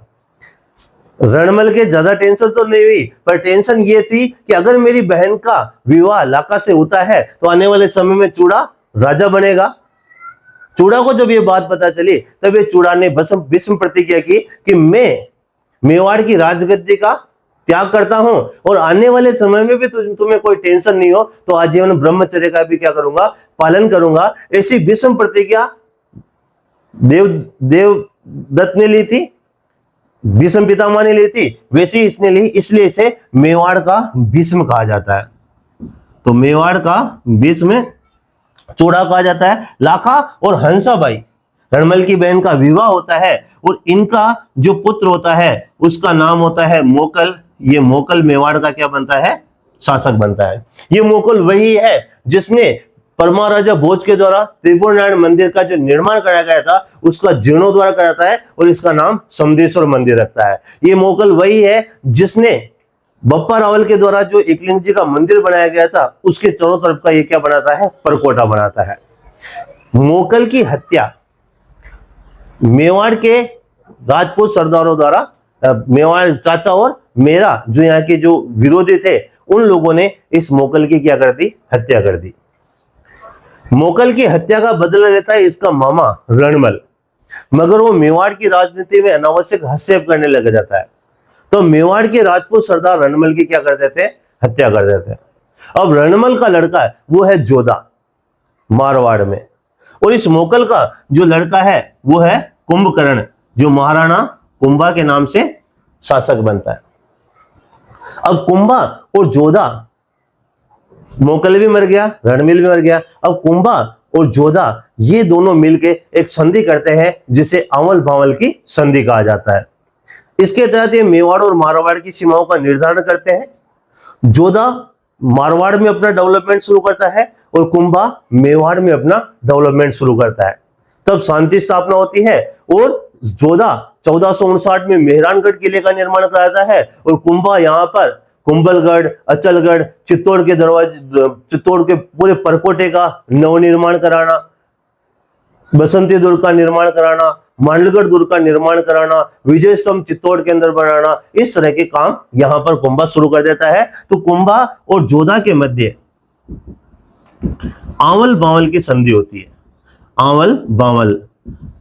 रणमल के ज्यादा टेंशन तो नहीं हुई, पर टेंशन ये थी कि अगर मेरी बहन का विवाह लाखा से होता है तो आने वाले समय में चूड़ा राजा बनेगा। चूड़ा को जब ये बात पता चली तब ये चूड़ा ने भीष्म प्रतिज्ञा की कि मैं मेवाड़ की राजगद्दी का त्याग करता हूं और आने वाले समय में भी तुम्हें कोई टेंशन नहीं हो तो आजीवन ब्रह्मचर्य का भी क्या करूंगा? पालन करूंगा। ऐसी भीष्म प्रतिज्ञा देवदत्त ने ली थी, भीष्म पितामह ने ली थी, वैसे इसने ली, इसलिए इसे मेवाड़ का भीष्म कहा जाता है। तो मेवाड़ का भीष्म चूड़ा कहा जाता है। लाखा और हंसाबाई, रणमल की बहन का विवाह होता है और इनका जो पुत्र होता है उसका नाम होता है मोकल। ये मोकल मेवाड़ का क्या बनता है? शासक बनता है। ये मोकल वही है जिसने परमाराजा भोज के द्वारा त्रिपुर नारायण मंदिर का जो निर्माण कराया गया था उसका जीर्णोद्धार कराता है और इसका नाम समदेश्वर मंदिर रखता है। ये मोकल वही है जिसने बप्पा रावल के द्वारा जो एकलिंग जी का मंदिर बनाया गया था उसके चारों तरफ का ये क्या बनाता है? परकोटा बनाता है। मोकल की हत्या मेवाड़ के राजपूत सरदारों द्वारा, मेवाड़ चाचा और मेरा जो यहाँ के जो विरोधी थे उन लोगों ने इस मोकल की क्या कर दी? हत्या कर दी। मोकल की हत्या का बदला लेता है इसका मामा रणमल, मगर वो मेवाड़ की राजनीति में अनावश्यक हस्तक्षेप करने लग जाता है। तो मेवाड़ के राजपूत सरदार रणमल की क्या कर देते? हत्या कर देते। अब रणमल का लड़का है वो है जोधा मारवाड़ में, और इस मोकल का जो लड़का है वो है कुंभकर्ण, जो महाराणा कुंभा के नाम से शासक बनता है। अब कुंभा और जोधा, मोकल भी मर गया, रणमिल भी मर गया, अब कुंभा और जोधा ये दोनों मिलके एक संधि करते हैं जिसे अमल भावल की संधि कहा जाता है। इसके तहत ये मेवाड़ और मारवाड़ की सीमाओं का निर्धारण करते हैं। जोधा मारवाड़ में अपना डेवलपमेंट शुरू करता है और कुंभा मेवाड़ में अपना डेवलपमेंट शुरू करता है। तब शांति स्थापना होती है और जोधा 1459 में मेहरानगढ़ किले का निर्माण कराता है और कुंभा यहाँ पर कुंभलगढ़, अचलगढ़, चित्तौड़ के दरवाजे, चित्तौड़ के पूरे परकोटे का नवनिर्माण कराना, बसंती दुर्ग का निर्माण कराना, मांडलगढ़ दुर्ग का निर्माण कराना, विजय स्तंभ चित्तौड़ के अंदर बनाना, इस तरह के काम यहां पर कुंभा शुरू कर देता है। तो कुंभा और जोधा के मध्य आंवल बावल की संधि होती है। आंवल बावल,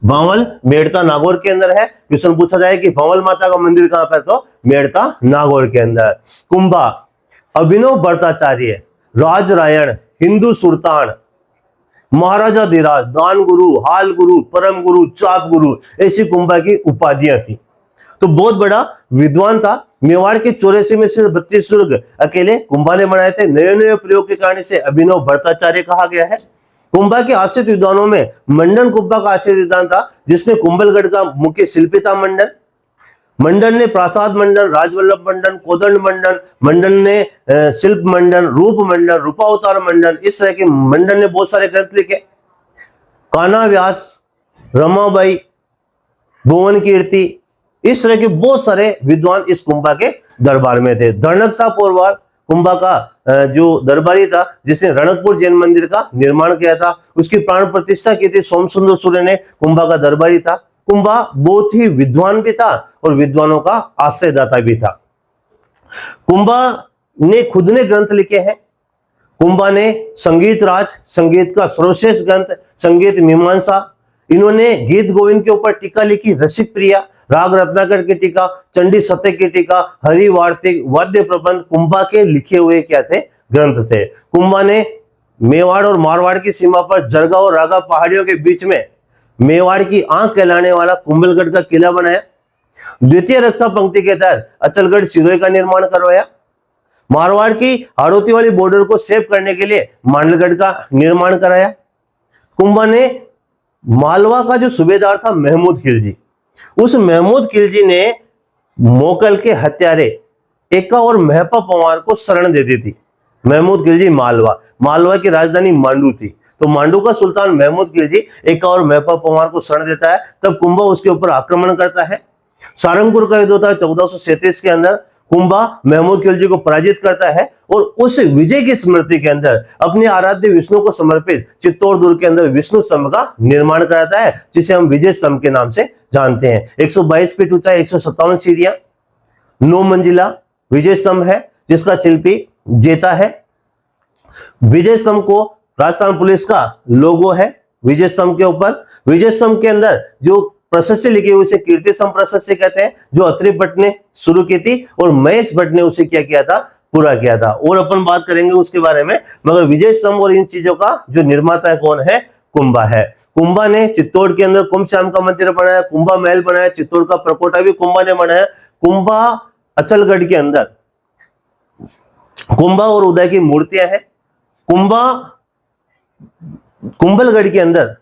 बावल मेड़ता नागौर के अंदर है। क्वेश्चन पूछा जाए कि बावल माता का मंदिर कहां पर, तो मेड़ता नागौर के अंदर। कुंभा अभिनव भट्टाचार्य, राजरायण, हिंदू सुल्तान, महाराजा धीराज, दान गुरु, हाल गुरु, परम गुरु, चाप गुरु, ऐसी कुंभा की उपाधियां थी। तो बहुत बड़ा विद्वान था। मेवाड़ के 84 में से 32 दुर्ग अकेले कुंभा ने बनाए थे। नए नए प्रयोग के कारण से अभिनव भट्टाचार्य कहा गया है। कुंभा के आश्रित विद्वानों में मंडन कुंभा का आश्रित विद्वान था, जिसने कुंभलगढ़ का मुख्य शिल्पी था मंडन। मंडन ने प्रासाद मंडन, राजवल्लभ मंडन, कोदंड मंडन, मंडन ने शिल्प मंडन, रूप मंडन, रूपावतार मंडन, इस तरह के मंडन ने बहुत सारे ग्रंथ लिखे। कान्हा व्यास, रमाबाई, भुवन कीर्ति, इस तरह के बहुत सारे विद्वान इस कुंभा के दरबार में थे। धर्णक शाह पोरवाल कुंभा का जो दरबारी था, जिसने रणकपुर जैन मंदिर का निर्माण किया था, उसकी प्राण प्रतिष्ठा की थी सोमसुंदर सूर्य ने, कुंभा का दरबारी था। कुंभा बहुत ही विद्वान भी था और विद्वानों का आश्रयदाता भी था। कुंभा ने खुद ने ग्रंथ लिखे हैं। कुंभा ने संगीत राज, संगीत का सर्वश्रेष्ठ ग्रंथ, संगीत मीमांसा, इन्होंने गीत गोविंद के ऊपर टीका लिखी, रसिक प्रिया, राग रत्नाकर की टीका, चंडी सत्य की टीका, हरि वार्तिक, वाद्य प्रबंध, कुंभा के लिखे हुए क्या थे? ग्रंथ थे। कुंभा ने मेवाड़ और मारवाड़ की सीमा पर जरगा और रागा पहाड़ियों के बीच में मेवाड़ की आंख कहलाने वाला कुंभलगढ़ का किला बनाया। द्वितीय रक्षा पंक्ति के तहत अचलगढ़ सिरोही का निर्माण करवाया। मारवाड़ की हाड़ौती वाली बॉर्डर को सेव करने के लिए मांडलगढ़ का निर्माण कराया। कुंभा ने मालवा का जो सूबेदार था महमूद खिलजी, उस महमूद खिलजी ने मोगल के हत्यारे एका और महपा पंवार को शरण दे दी थी। महमूद खिलजी मालवा की राजधानी मांडू थी, तो मांडू का सुल्तान महमूद खिलजी एका और महपा पंवार को शरण देता है। तब कुंभा उसके ऊपर आक्रमण करता है। सारंगपुर का युद्ध होता है 1437 के अंदर। कुंभा महमूद खिलजी को पराजित करता है और उस विजय की स्मृति के अंदर अपने आराध्य विष्णु को समर्पित चित्तौड़ दुर्ग के अंदर विष्णु स्तंभ का निर्माण कराता है, जिसे हम विजय स्तंभ के नाम से जानते हैं। 122 फीट ऊंचा, 157 सीढ़ियां, 9 मंजिला विजय स्तंभ है, जिसका शिल्पी जेता है। विजय स्तंभ को राजस्थान पुलिस का लोगो है विजय स्तंभ के ऊपर। विजय स्तंभ के अंदर जो प्रशस्ति लिखी हुई उसे कीर्ति स्तंभ प्रशस्ति कहते हैं, जो अत्रि भट्ट ने शुरू की थी और महेश भट्ट ने उसे क्या किया था, पूरा किया था। और अपन बात करेंगे उसके बारे में, मगर विजय स्तंभ और इन चीजों का जो निर्माता है कौन है, कुंभा है। कुंभा ने चित्तौड़ के अंदर कुंभ श्याम का मंदिर बनाया, कुंभा महल बनाया, चित्तौड़ का प्रकोटा भी कुंभा ने बनाया। कुंभा अचलगढ़ के अंदर कुंभा और उदय की मूर्तियां हैं। कुंभा कुंभलगढ़ के अंदर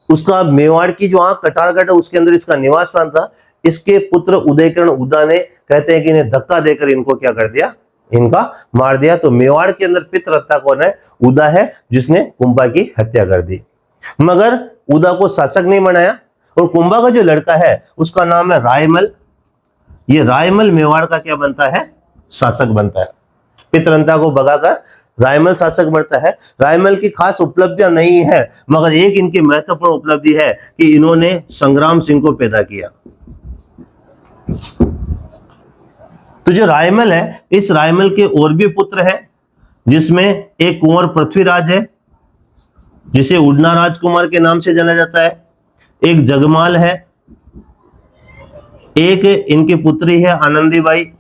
उसका मेवाड़ की जो कटारगढ़ है उसके अंदर इसका निवास स्थान था। इसके पुत्र उदयकरण उदा ने कहते हैं कि इन्हें धक्का देकर इनको क्या कर दिया, इनका मार दिया। तो मेवाड़ के अंदर पितृहत्या कौन है, उदा है, जिसने कुंभा की हत्या कर दी। मगर उदा को शासक नहीं बनाया और कुंभा का जो लड़का है उसका नाम है रायमल। ये रायमल मेवाड़ का क्या बनता है, शासक बनता है। पितृहत्या को भगाकर रायमल शासक बनता है। रायमल की खास उपलब्धियां नहीं है, मगर एक इनकी महत्वपूर्ण उपलब्धि है कि इन्होंने संग्राम सिंह को पैदा किया। तो जो रायमल है, इस रायमल के और भी पुत्र हैं, जिसमें एक कुंवर पृथ्वीराज है, जिसे उड़ना राजकुमार के नाम से जाना जाता है। एक जगमाल है, एक इनकी पुत्री है आनंदीबाई।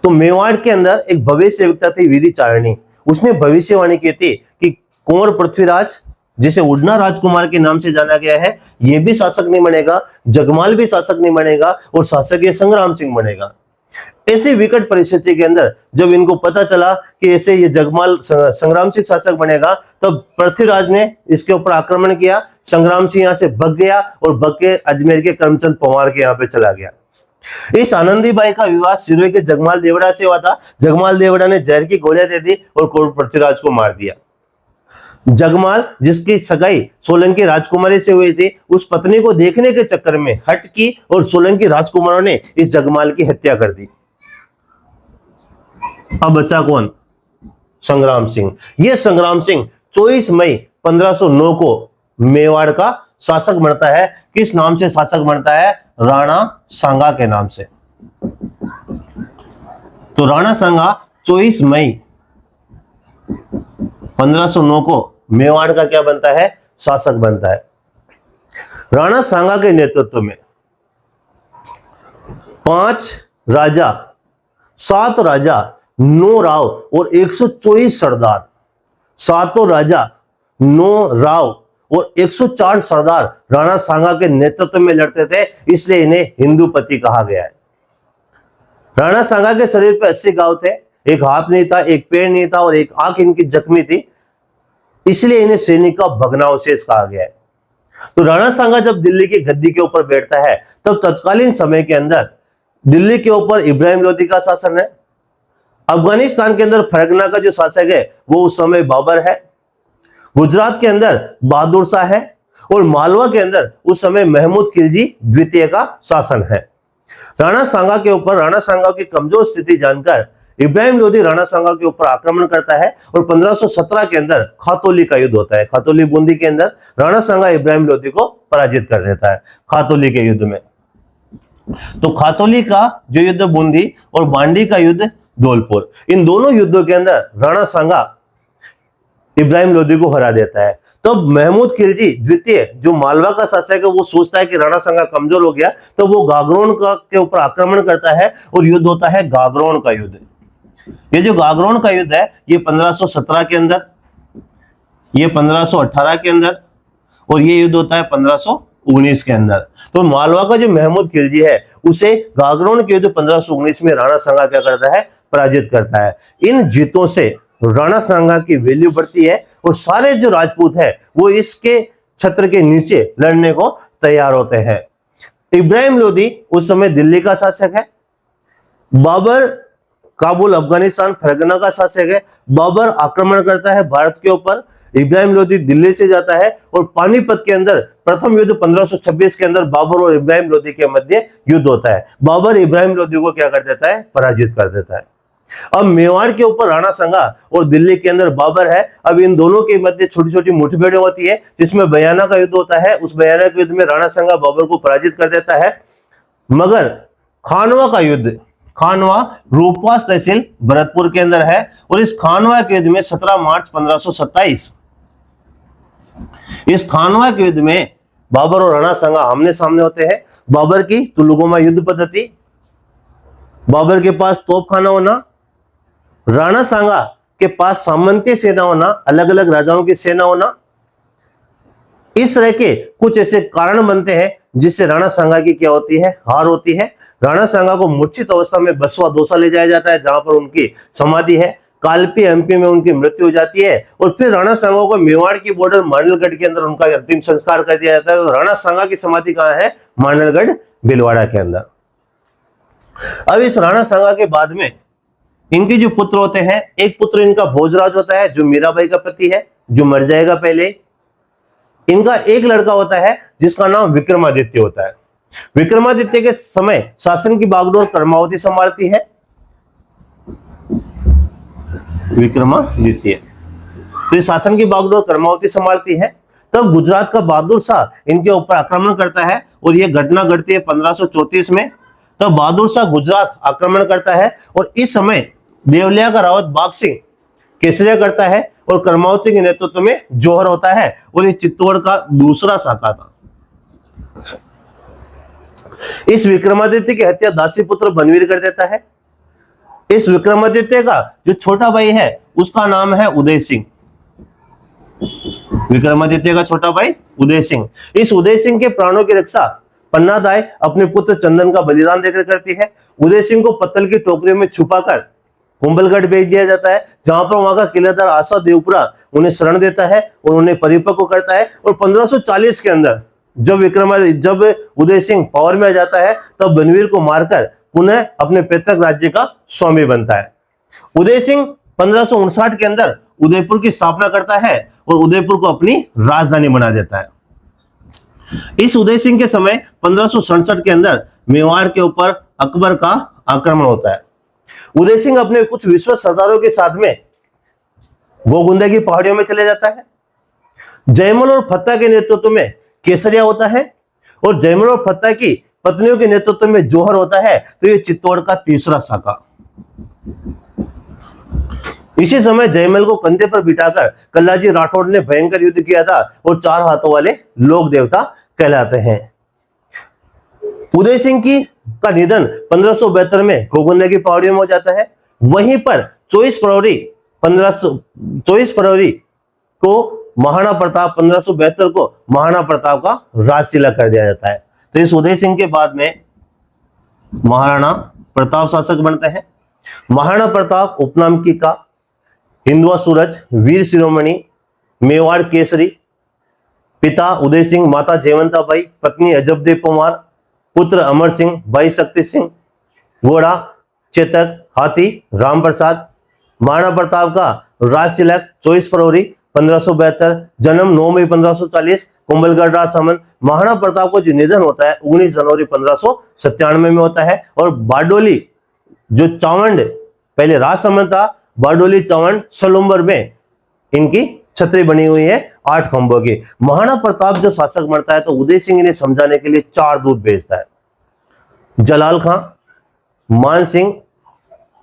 तो मेवाड़ के अंदर एक भविष्यवक्ता थी विधि चारणी। उसने भविष्यवाणी की थी कि कुंवर पृथ्वीराज, जिसे उड़ना राजकुमार के नाम से जाना गया है, यह भी शासक नहीं बनेगा, जगमाल भी शासक नहीं बनेगा और शासक ये संग्राम सिंह बनेगा। ऐसी विकट परिस्थिति के अंदर जब इनको पता चला कि ऐसे ये जगमाल संग्राम सिंह शासक बनेगा, तब पृथ्वीराज ने इसके ऊपर आक्रमण किया। संग्राम सिंह यहां से भाग गया और भाग के अजमेर के करमचंद पंवार के यहाँ पे चला गया। इस आनंदीबाई का विवाह सिरोही के जगमाल देवड़ा से हुआ था। जगमाल देवड़ा ने जहर की गोलियां दे दी और कुंवर पृथ्वीराज को मार दिया। जगमाल, जिसकी सगाई सोलंकी राजकुमारी से हुई थी, उस पत्नी को देखने के चक्कर में हट की और सोलंकी राजकुमारों ने इस जगमाल की हत्या कर दी। अब बचा कौन, संग्राम सिंह। यह संग्राम सिंह 24 मई 1509 को मेवाड़ का शासक बनता है। किस नाम से शासक बनता है, राणा सांगा के नाम से। तो राणा सांगा 24 मई 1509 को मेवाड़ का क्या बनता है, शासक बनता है। राणा सांगा के नेतृत्व में 5 राजा, 7 राजा, 9 राव और 124 सरदार, 7 राजा, 9 राव और 104 सरदार राणा सांगा के नेतृत्व में लड़ते थे, इसलिए इन्हें हिंदूपति कहा गया है। राणा सांगा के शरीर पे 80 घाव थे, एक हाथ नहीं था, एक पैर नहीं था और एक आंख इनकी जख्मी थी, इसलिए इन्हें सैनिक का भग्नावशेष कहा गया है। तो राणा सांगा जब दिल्ली की गद्दी के ऊपर बैठता है, तब तत्कालीन समय के अंदर दिल्ली के ऊपर इब्राहिम लोदी का शासन है। अफगानिस्तान के अंदर फरगना का जो शासक है वो उस समय बाबर है। गुजरात के अंदर बहादुर शाह है और मालवा के अंदर उस समय महमूद खिलजी द्वितीय का शासन है। राणा सांगा के ऊपर, राणा सांगा की कमजोर स्थिति जानकर इब्राहिम लोदी राणा सांगा के ऊपर आक्रमण करता है और 1517 के अंदर खातौली का युद्ध होता है। खातौली बूंदी के अंदर राणा सांगा इब्राहिम लोदी को पराजित कर देता है खातौली के युद्ध में। तो खातौली का जो युद्ध बूंदी और बांडी का युद्ध धौलपुर, इन दोनों युद्धों के अंदर राणा सांगा इब्राहिम लोदी को हरा देता है। तो महमूद खिलजी द्वितीय जो मालवा का शासक है, वो सोचता है कि राणा सांगा कमजोर हो गया, तो वो गागरोन का के ऊपर आक्रमण करता है और युद्ध होता है गागरोन का युद्ध। ये जो गागरोन का युद्ध है, ये 1517 के अंदर, ये 1518 के अंदर और ये युद्ध होता है 1519 के अंदर। तो मालवा का जो महमूद खिलजी है उसे गागरोन के युद्ध 1519 में राणा सांगा क्या करता है, पराजित करता है। इन जीतों से राणा सांगा की वैल्यू बढ़ती है और सारे जो राजपूत है वो इसके छत्र के नीचे लड़ने को तैयार होते हैं। इब्राहिम लोदी उस समय दिल्ली का शासक है। बाबर काबुल अफगानिस्तान फरगना का शासक है। बाबर आक्रमण करता है भारत के ऊपर। इब्राहिम लोदी दिल्ली से जाता है और पानीपत के अंदर प्रथम युद्ध 1526 के अंदर बाबर और इब्राहिम लोदी के मध्य युद्ध होता है। बाबर इब्राहिम लोदी को क्या कर देता है, पराजित कर देता है। अब मेवाड़ के ऊपर राणा सांगा और दिल्ली के अंदर बाबर है। अब इन दोनों के मध्य छोटी छोटी मुठभेड़ें होती है जिसमें बयाना का युद्ध होता है। उस बयाना के युद्ध में राणा सांगा बाबर को पराजित कर देता है। मगर खानवा का युद्ध, खानवा रूपवास तहसील भरतपुर के अंदर है और इस खानवा के युद्ध में 17 मार्च 1527 इस खानवा के युद्ध में बाबर और राणा सांगा आमने सामने होते हैं। बाबर की तुलुगोमा युद्ध पद्धति, बाबर के पास तोपखाना होना, राणा सांगा के पास सामंती सेना होना, अलग अलग राजाओं की सेना होना, इस तरह के कुछ ऐसे कारण बनते हैं जिससे राणा सांगा की क्या होती है, हार होती है। राणा सांगा को मूर्छित अवस्था में बसवा दौसा ले जाया जाता है जहां पर उनकी समाधि है। कालपी एमपी में उनकी मृत्यु हो जाती है और फिर राणा सांगा को मेवाड़ की बॉर्डर मांडलगढ़ के अंदर उनका अंतिम संस्कार कर दिया जाता है। तो राणा सांगा की समाधि कहां है, मांडलगढ़ भीलवाड़ा के अंदर। अब इस राणा सांगा के बाद में इनके जो पुत्र होते हैं, एक पुत्र इनका भोजराज होता है जो मीराबाई का पति है, जो मर जाएगा पहले। इनका एक लड़का होता है जिसका नाम विक्रमादित्य होता है। विक्रमादित्य के समय शासन की बागडोर कर्मावती संभालती है। विक्रमादित्य तो इस शासन की बागडोर कर्मावती संभालती है। तब गुजरात का बहादुर शाह इनके ऊपर आक्रमण करता है और यह घटना घटती है 1534 में। तब बहादुर शाह गुजरात आक्रमण करता है और इस समय देवलिया का रावत बाग सिंह केसरिया करता है और कर्मावती के नेतृत्व में जौहर होता है और ये चित्तौड़ का दूसरा शाखा था। इस विक्रमादित्य की हत्या दासी पुत्र बनवीर कर देता है। इस विक्रमादित्य का जो छोटा भाई है उसका नाम है उदय सिंह। विक्रमादित्य का छोटा भाई उदय सिंह। इस उदय सिंह के प्राणों की रक्षा पन्नादाई अपने पुत्र चंदन का बलिदान देकर करती है। उदय सिंह को पत्तल की टोकरियों में छुपाकर कुंभलगढ़ भेज दिया जाता है जहां पर वहां का किलेदार आशा देवपुरा उन्हें शरण देता है और उन्हें परिपक्व करता है। और 1540 के अंदर जब उदय सिंह पावर में आ जाता है तब बनवीर को मारकर पुनः अपने पैतृक राज्य का स्वामी बनता है। उदय सिंह 1559 के अंदर उदयपुर की स्थापना करता है और उदयपुर को अपनी राजधानी बना देता है। इस उदय सिंह के समय 1567 के अंदर मेवाड़ के ऊपर अकबर का आक्रमण होता है। उदय सिंह अपने कुछ विश्वस्त सरदारों के साथ में गोगुंदा की पहाड़ियों में चले जाता है। जयमल और फत्ता के नेतृत्व में केसरिया होता है और जयमल और फत्ता की पत्नियों के नेतृत्व में जौहर होता है। तो ये चित्तौड़ का तीसरा शाखा। इसी समय जयमल को कंधे पर बिठाकर कल्लाजी राठौड़ ने भयंकर युद्ध किया था और 4 हाथों वाले लोक देवता कहलाते हैं। उदय सिंह का निधन 1572 में गोगुंदा की पहाड़ियों में हो जाता है। वहीं पर 24 फरवरी को महाराणा प्रताप 1572 को महाराणा प्रताप का राजतिलक कर दिया जाता है। तो इस उदय सिंह के बाद में महाराणा प्रताप शासक बनते हैं। महाराणा प्रताप उपनाम की का हिंदुआ सूरज, वीर शिरोमणि, मेवाड़ केसरी, पिता उदय सिंह, माता जयवंताबाई, पत्नी अजबदेव पवार, पुत्र अमर सिंह, भाई शक्ति सिंह, घोड़ा चेतक, हाथी राम प्रसाद। महाराणा प्रताप का राजतिलक 24 फरवरी 1572, जन्म 9 मई 1540, कुंभलगढ़ राज सामंत। महाराणा प्रताप को जो निधन होता है 19 जनवरी 1597 में होता है। और बारडोली जो चावंड पहले राज सामंत था, बारडोली चावंड सलुम्बर में इनकी छतरी बनी हुई है 8 खंभों की। महाराणा प्रताप जो शासक बनता है तो उदय सिंह ने समझाने के लिए 4 दूत भेजता है। जलाल खां, मान सिंह,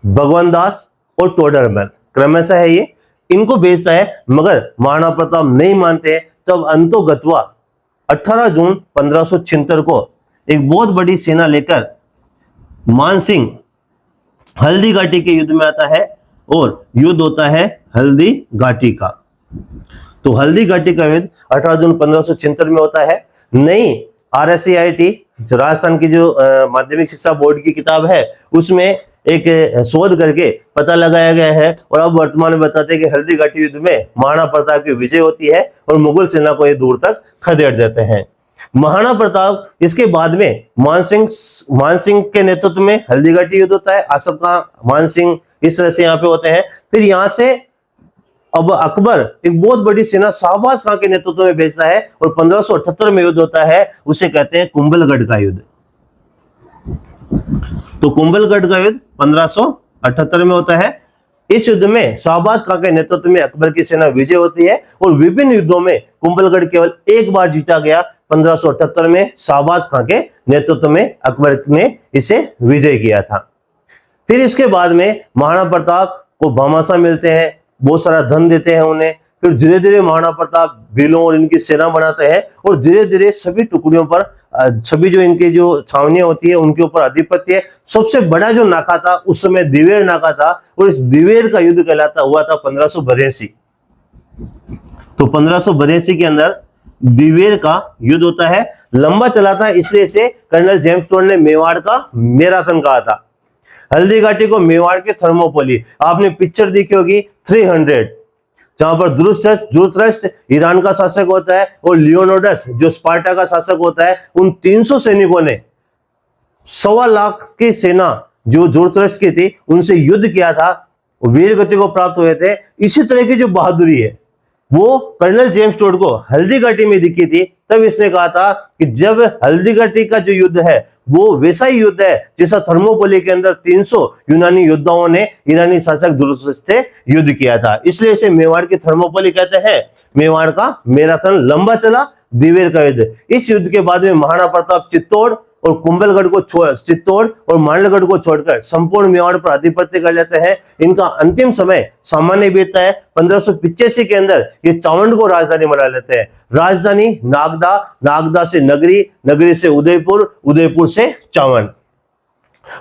भगवान दास और टोडरमल क्रमशः है ये, इनको भेजता है। मगर महाराणा प्रताप नहीं मानते। तब अंतोगत्वा 18 जून 1576 को एक बहुत बड़ी सेना लेकर मान सिंह हल्दी घाटी के युद्ध में आता है और युद्ध होता है हल्दी घाटी का। तो हल्दी घाटी का युद्ध 18 जून 1576 में होता है। नई RSCIT जो राजस्थान की जो माध्यमिक शिक्षा बोर्ड की किताब है, उसमें एक शोध करके पता लगाया गया है और अब वर्तमान में बताते हैं कि हल्दी घाटी युद्ध में महाराणा प्रताप की विजय होती है और मुगल सेना को ये दूर तक खदेड़ देते हैं। महाराणा प्रताप, इसके बाद में मान सिंह के नेतृत्व में हल्दी घाटी युद्ध होता है, आसफ खां, मान सिंह इस तरह से यहाँ पे होते हैं। फिर यहाँ से अब अकबर एक बहुत बड़ी सेना शाहबाज खां के नेतृत्व में भेजता है और 1578 में युद्ध होता है, उसे कहते हैं कुंभलगढ़ का युद्ध। तो कुंभलगढ़ का युद्ध 1578 में होता है। इस युद्ध में शाहबाज खां के नेतृत्व में अकबर की सेना विजय होती है और विभिन्न युद्धों में कुंभलगढ़ केवल एक बार जीता गया। 1578 में शाहबाज खां के नेतृत्व में अकबर ने इसे विजय किया था। फिर इसके बाद में महाराणा प्रताप को भामाशाह मिलते हैं, बहुत सारा धन देते हैं उन्हें। फिर धीरे धीरे महाराणा प्रताप भीलों और इनकी सेना बनाते हैं और धीरे धीरे सभी टुकड़ियों पर, सभी जो इनकी जो छावनियां होती है उनके ऊपर आधिपत्य। सबसे बड़ा जो नाका था उस समय दिवेर नाका था और इस दिवेर का युद्ध कहलाता हुआ था 1582। तो 1582 के अंदर दिवेर का युद्ध होता है। लंबा चला था, इसलिए इसे कर्नल जेम्स टोड ने मेवाड़ का मैराथन कहा था। हल्दी घाटी को मेवाड़ के थर्मोपोली, आपने पिक्चर देखी होगी 300, जहां पर जुरथ्रस्ट ईरान का शासक होता है और लियोनोडस जो स्पार्टा का शासक होता है, उन 300 सैनिकों ने 1.25 लाख की सेना जो जुरथ्रस्ट की थी उनसे युद्ध किया था, वीर गति को प्राप्त हुए थे। इसी तरह की जो बहादुरी है वो कर्नल जेम्स टोड को हल्दी घाटी में दिखी थी। तब इसने कहा था कि जब हल्दी घाटी का जो युद्ध है वो वैसा ही युद्ध है जैसा थर्मोपोली के अंदर 300 यूनानी योद्धाओं ने ईरानी शासक जुरथ्रस्ट से युद्ध किया था, इसलिए इसे मेवाड़ की थर्मोपोली कहते हैं। मेवाड़ का मैराथन लंबा चला, दिवेर का युद्ध। इस युद्ध के बाद में महाराणा प्रताप चित्तौड़ और कुंभलगढ़ को चित्तौड़ और मांडलगढ़ को छोड़कर संपूर्ण मेवाड़ पर आधिपत्य कर लेते हैं। इनका अंतिम समय सामान्य बीतता है। 1585 के अंदर ये चावंड को राजधानी बना लेते हैं। राजधानी नागदा, नागदा से नगरी, नगरी से उदयपुर, उदयपुर से चावंड।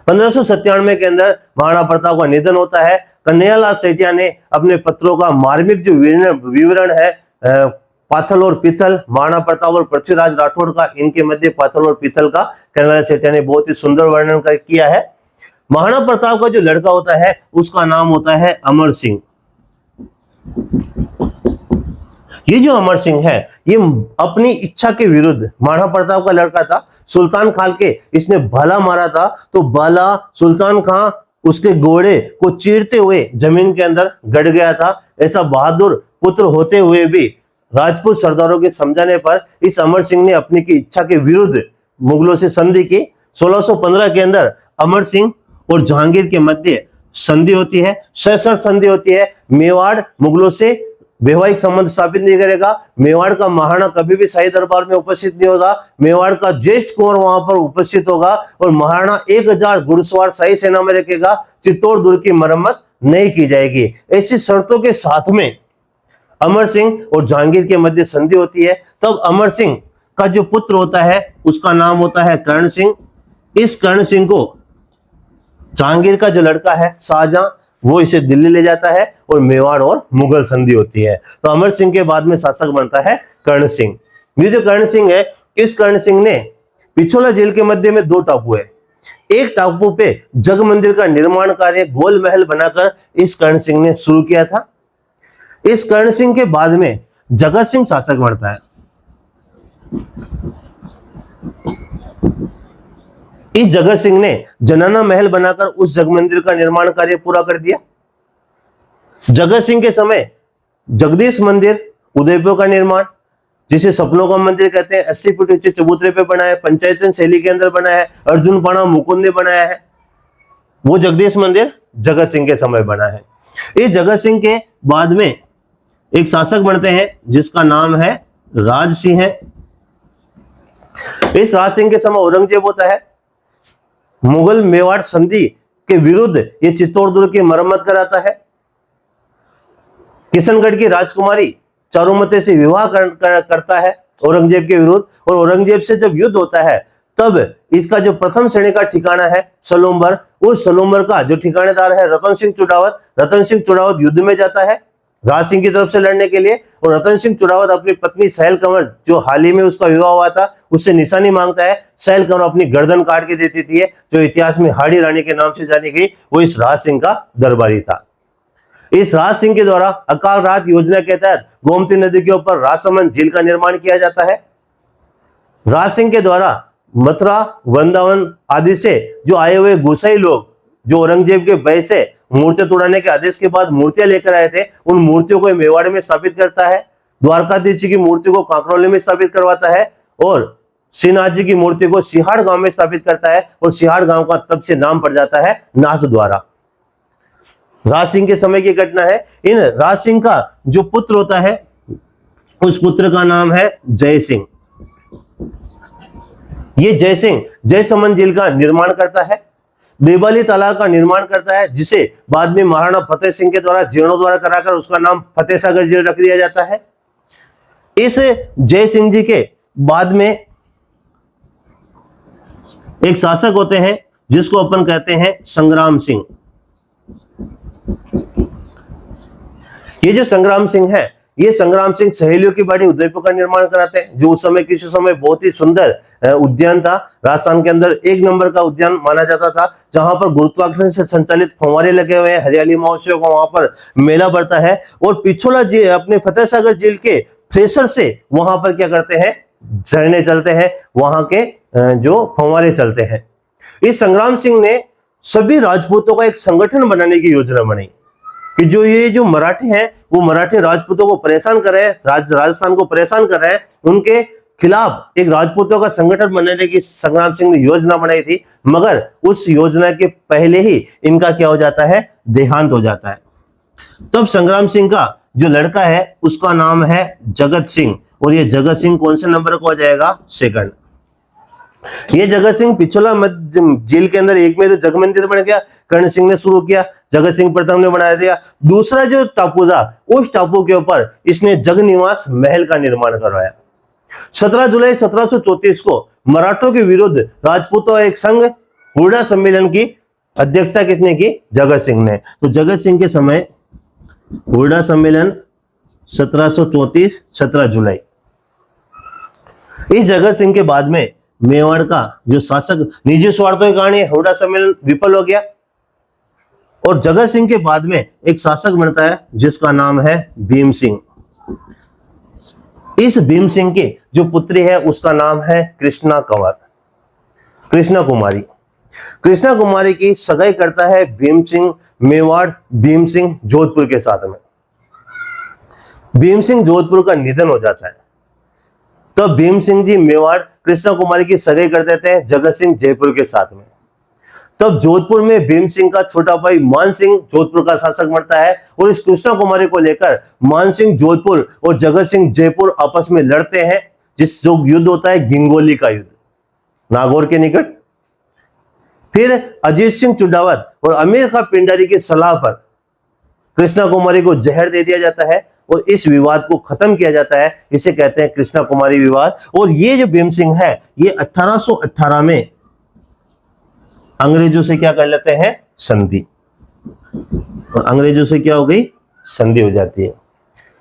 1597 के अंदर महाराणा प्रताप का निधन होता है। कन्हैयालाल सेठिया ने अपने पत्रों का मार्मिक जो विवरण है, पाथल और पीथल, महाराणा प्रताप और पृथ्वीराज राठौड़ का, इनके मध्य पाथल और पीथल का कन्हैयालाल सेठिया ने बहुत ही सुंदर वर्णन किया है। महाराणा प्रताप का जो लड़का होता है उसका नाम होता है अमर सिंह। ये जो अमर सिंह है ये अपनी इच्छा के विरुद्ध, महाराणा प्रताप का लड़का था, सुल्तान खान के इसने भाला मारा था, तो भाला सुल्तान खान उसके घोड़े को चीरते हुए जमीन के अंदर गड़ गया था। ऐसा बहादुर पुत्र होते हुए भी राजपूत सरदारों के समझाने पर इस अमर सिंह ने अपनी की इच्छा के विरुद्ध मुगलों से संधि की। 1615 के अंदर अमर सिंह और जहांगीर के मध्य संधि होती है, सशर्त संधि होती है। मेवाड़ मुगलों से वैवाहिक संबंध स्थापित नहीं करेगा। मेवाड़ का महाराणा कभी भी शाही दरबार में उपस्थित नहीं होगा। मेवाड़ का ज्येष्ठ कुंवर वहां पर उपस्थित होगा और महाराणा 1000 घुड़सवार शाही सेना में रखेगा। चित्तौड़ दुर्ग की मरम्मत नहीं की जाएगी। ऐसी शर्तों के साथ में अमर सिंह और जहांगीर के मध्य संधि होती है। तब अमर सिंह का जो पुत्र होता है उसका नाम होता है कर्ण सिंह। इस कर्ण सिंह को जहांगीर का जो लड़का है शाहजहां, वो इसे दिल्ली ले जाता है और मेवाड़ और मुगल संधि होती है। तो अमर सिंह के बाद में शासक बनता है कर्ण सिंह। ये जो कर्ण सिंह है, इस कर्ण सिंह ने पिछोला झील के मध्य में 2 टापू है। एक टापू पे जग मंदिर का निर्माण कार्य गोल महल बनाकर इस कर्ण सिंह ने शुरू किया था। इस कर्ण सिंह के बाद में जगत सिंह शासक बनता है। इस जगत सिंह ने जनाना महल बनाकर उस जग मंदिर का निर्माण कार्य पूरा कर दिया। जगत सिंह के समय जगदीश मंदिर उदयपुर का निर्माण, जिसे सपनों का मंदिर कहते हैं, 80 फीट ऊंचे चबूतरे पे बना है, पंचायतन शैली के अंदर बना है, अर्जुन पाणा मुकुंद ने बनाया है। वो जगदीश मंदिर जगत सिंह के समय बना है। इस जगत सिंह के बाद में एक शासक बनते हैं जिसका नाम है राज सिंह है। इस राज सिंह के समय औरंगजेब होता है। मुगल मेवाड़ संधि के विरुद्ध ये चित्तौड़ दुर्ग की मरम्मत कराता है। किशनगढ़ की राजकुमारी चारुमती से विवाह करता है औरंगजेब के विरुद्ध, और औरंगजेब से जब युद्ध होता है तब इसका जो प्रथम श्रेणी का ठिकाना है सलूम्बर, उस सलूम्बर का जो ठिकानेदार है रतन सिंह चुड़ावत, रतन सिंह चुड़ावत युद्ध में जाता है राज सिंह की तरफ से लड़ने के लिए, और रतन सिंह चुड़ावत अपनी पत्नी सहेल कंवर, जो हाल ही में उसका विवाह हुआ था, उससे निशानी मांगता है। सहेल कंवर अपनी गर्दन काट के देती थी, जो इतिहास में हाड़ी रानी के नाम से जानी गई, वो इस राज सिंह का दरबारी था। इस राज सिंह के द्वारा अकाल रात योजना के तहत गोमती नदी के ऊपर राजसमंद झील का निर्माण किया जाता है। राज सिंह के द्वारा मथुरा, वृंदावन आदि से जो आए हुए गोसाई लोग, जो औरंगजेब के भय से मूर्तियां तोड़ाने के आदेश के बाद मूर्तियां लेकर आए थे, उन मूर्तियों को मेवाड़ में स्थापित करता है। द्वारकाधीश जी की मूर्ति को कांकरौली में स्थापित करवाता है, और श्रीनाथ जी की मूर्ति को सिहाड़ गांव में स्थापित करता है, और सिहाड़ गांव का तब से नाम पड़ जाता है नाथ द्वारा। राज सिंह के समय की घटना है। इन राज सिंह का जो पुत्र होता है, उस पुत्र का नाम है जय सिंह। ये जय सिंह जयसमंद झील का निर्माण करता है, देवाली तालाब का निर्माण करता है, जिसे बाद में महाराणा फतेह सिंह के द्वारा जीर्णोद्धार कराकर उसका नाम फतेह सागर झील रख दिया जाता है। इस जय सिंह जी के बाद में एक शासक होते हैं जिसको अपन कहते हैं संग्राम सिंह। ये जो संग्राम सिंह है, ये संग्राम सिंह सहेलियों की बाड़ी उदयपुर का निर्माण कराते हैं, जो उस समय किसी समय बहुत ही सुंदर उद्यान था। राजस्थान के अंदर एक नंबर का उद्यान माना जाता था, जहां पर गुरुत्वाकर्षण से संचालित फव्वारे लगे हुए हैं, हरियाली महोत्सव का वहां पर मेला बढ़ता है, और पिछोला जी अपने फतेह सागर झील के प्रेशर से वहां पर क्या करते हैं, झरने चलते हैं, वहां के जो फव्वारे चलते हैं। इस संग्राम सिंह ने सभी राजपूतों का एक संगठन बनाने की योजना बनाई कि ये जो मराठे हैं, वो मराठे राजपूतों को परेशान कर रहे हैं, राजस्थान को परेशान कर रहे हैं, उनके खिलाफ एक राजपूतों का संगठन बनाने की संग्राम सिंह ने योजना बनाई थी। मगर उस योजना के पहले ही इनका क्या हो जाता है, देहांत हो जाता है। तब संग्राम सिंह का जो लड़का है, उसका नाम है जगत सिंह, और ये जगत सिंह कौन से नंबर को आ जाएगा, सेकंड। ये जगत सिंह पिछोला झील के अंदर एक में तो जग मंदिर बन गया, कर्ण सिंह ने शुरू किया, जगत सिंह प्रथम ने बना दिया। दूसरा जो टापू था, उस टापू के ऊपर इसने जग निवास महल का निर्माण करवाया। 17 जुलाई 1734 को मराठों के विरुद्ध राजपूतों एक संघ हुरडा सम्मेलन की अध्यक्षता किसने की, जगत सिंह ने। तो जगत सिंह के समय हुरडा सम्मेलन 1734 17 जुलाई। इस जगत सिंह के बाद में मेवाड़ का जो शासक निजी स्वार्थों के कारण हुरडा सम्मेलन विफल हो गया, और जगत सिंह के बाद में एक शासक बनता है जिसका नाम है भीम सिंह। इस भीम सिंह की जो पुत्री है, उसका नाम है कृष्णा कंवर, कृष्णा कुमारी। कृष्णा कुमारी की सगाई करता है भीम सिंह मेवाड़, भीम सिंह जोधपुर के साथ में। भीम सिंह जोधपुर का निधन हो जाता है, तो भीम सिंह जी मेवाड़ कृष्णा कुमारी की सगाई कर देते हैं जगत सिंह जयपुर के साथ में। तब जोधपुर में भीम सिंह का छोटा भाई मान सिंह जोधपुर का शासक बनता है, और इस कृष्णा कुमारी को लेकर मान सिंह जोधपुर और जगत सिंह जयपुर आपस में लड़ते हैं, जिस जो युद्ध होता है गिंगोली का युद्ध, नागौर के निकट। फिर अजीत सिंह चुडावत और अमीर खां पिंडारी की सलाह पर कृष्णा कुमारी को जहर दे दिया जाता है, और इस विवाद को खत्म किया जाता है। इसे कहते हैं कृष्णा कुमारी विवाद। और ये जो भीम सिंह है, ये 1818 में अंग्रेजों से क्या कर लेते हैं, संधि। और अंग्रेजों से क्या हो गई, संधि हो जाती है।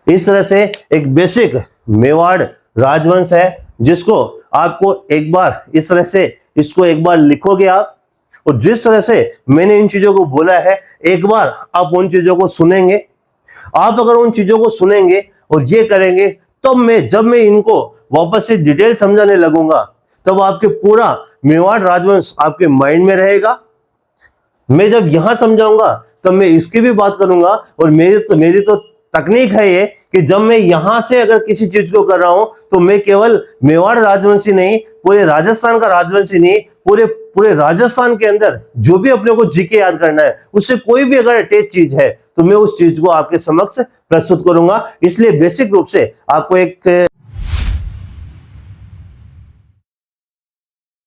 इस तरह से एक बेसिक मेवाड़ राजवंश है, जिसको आपको एक बार इस तरह से इसको एक बार लिखोगे आप, और जिस तरह से मैंने इन चीजों को बोला है, एक बार आप उन चीजों को सुनेंगे। आप अगर उन चीजों को सुनेंगे और ये करेंगे, तब जब मैं इनको वापस से डिटेल समझाने लगूंगा, तब आपके पूरा मेवाड़ राजवंश आपके माइंड में रहेगा। मैं जब यहां समझाऊंगा, तब मैं इसकी भी बात करूंगा। और मेरी तो तकनीक है ये कि जब मैं यहां से अगर किसी चीज को कर रहा हूं, तो मैं केवल मेवाड़ राजवंशी नहीं, पूरे राजस्थान का राजवंशी नहीं, पूरे राजस्थान के अंदर जो भी अपने को जीके याद करना है, उससे कोई भी अगर अटैच चीज है, तो मैं उस चीज को आपके समक्ष प्रस्तुत करूंगा। इसलिए बेसिक रूप से आपको एक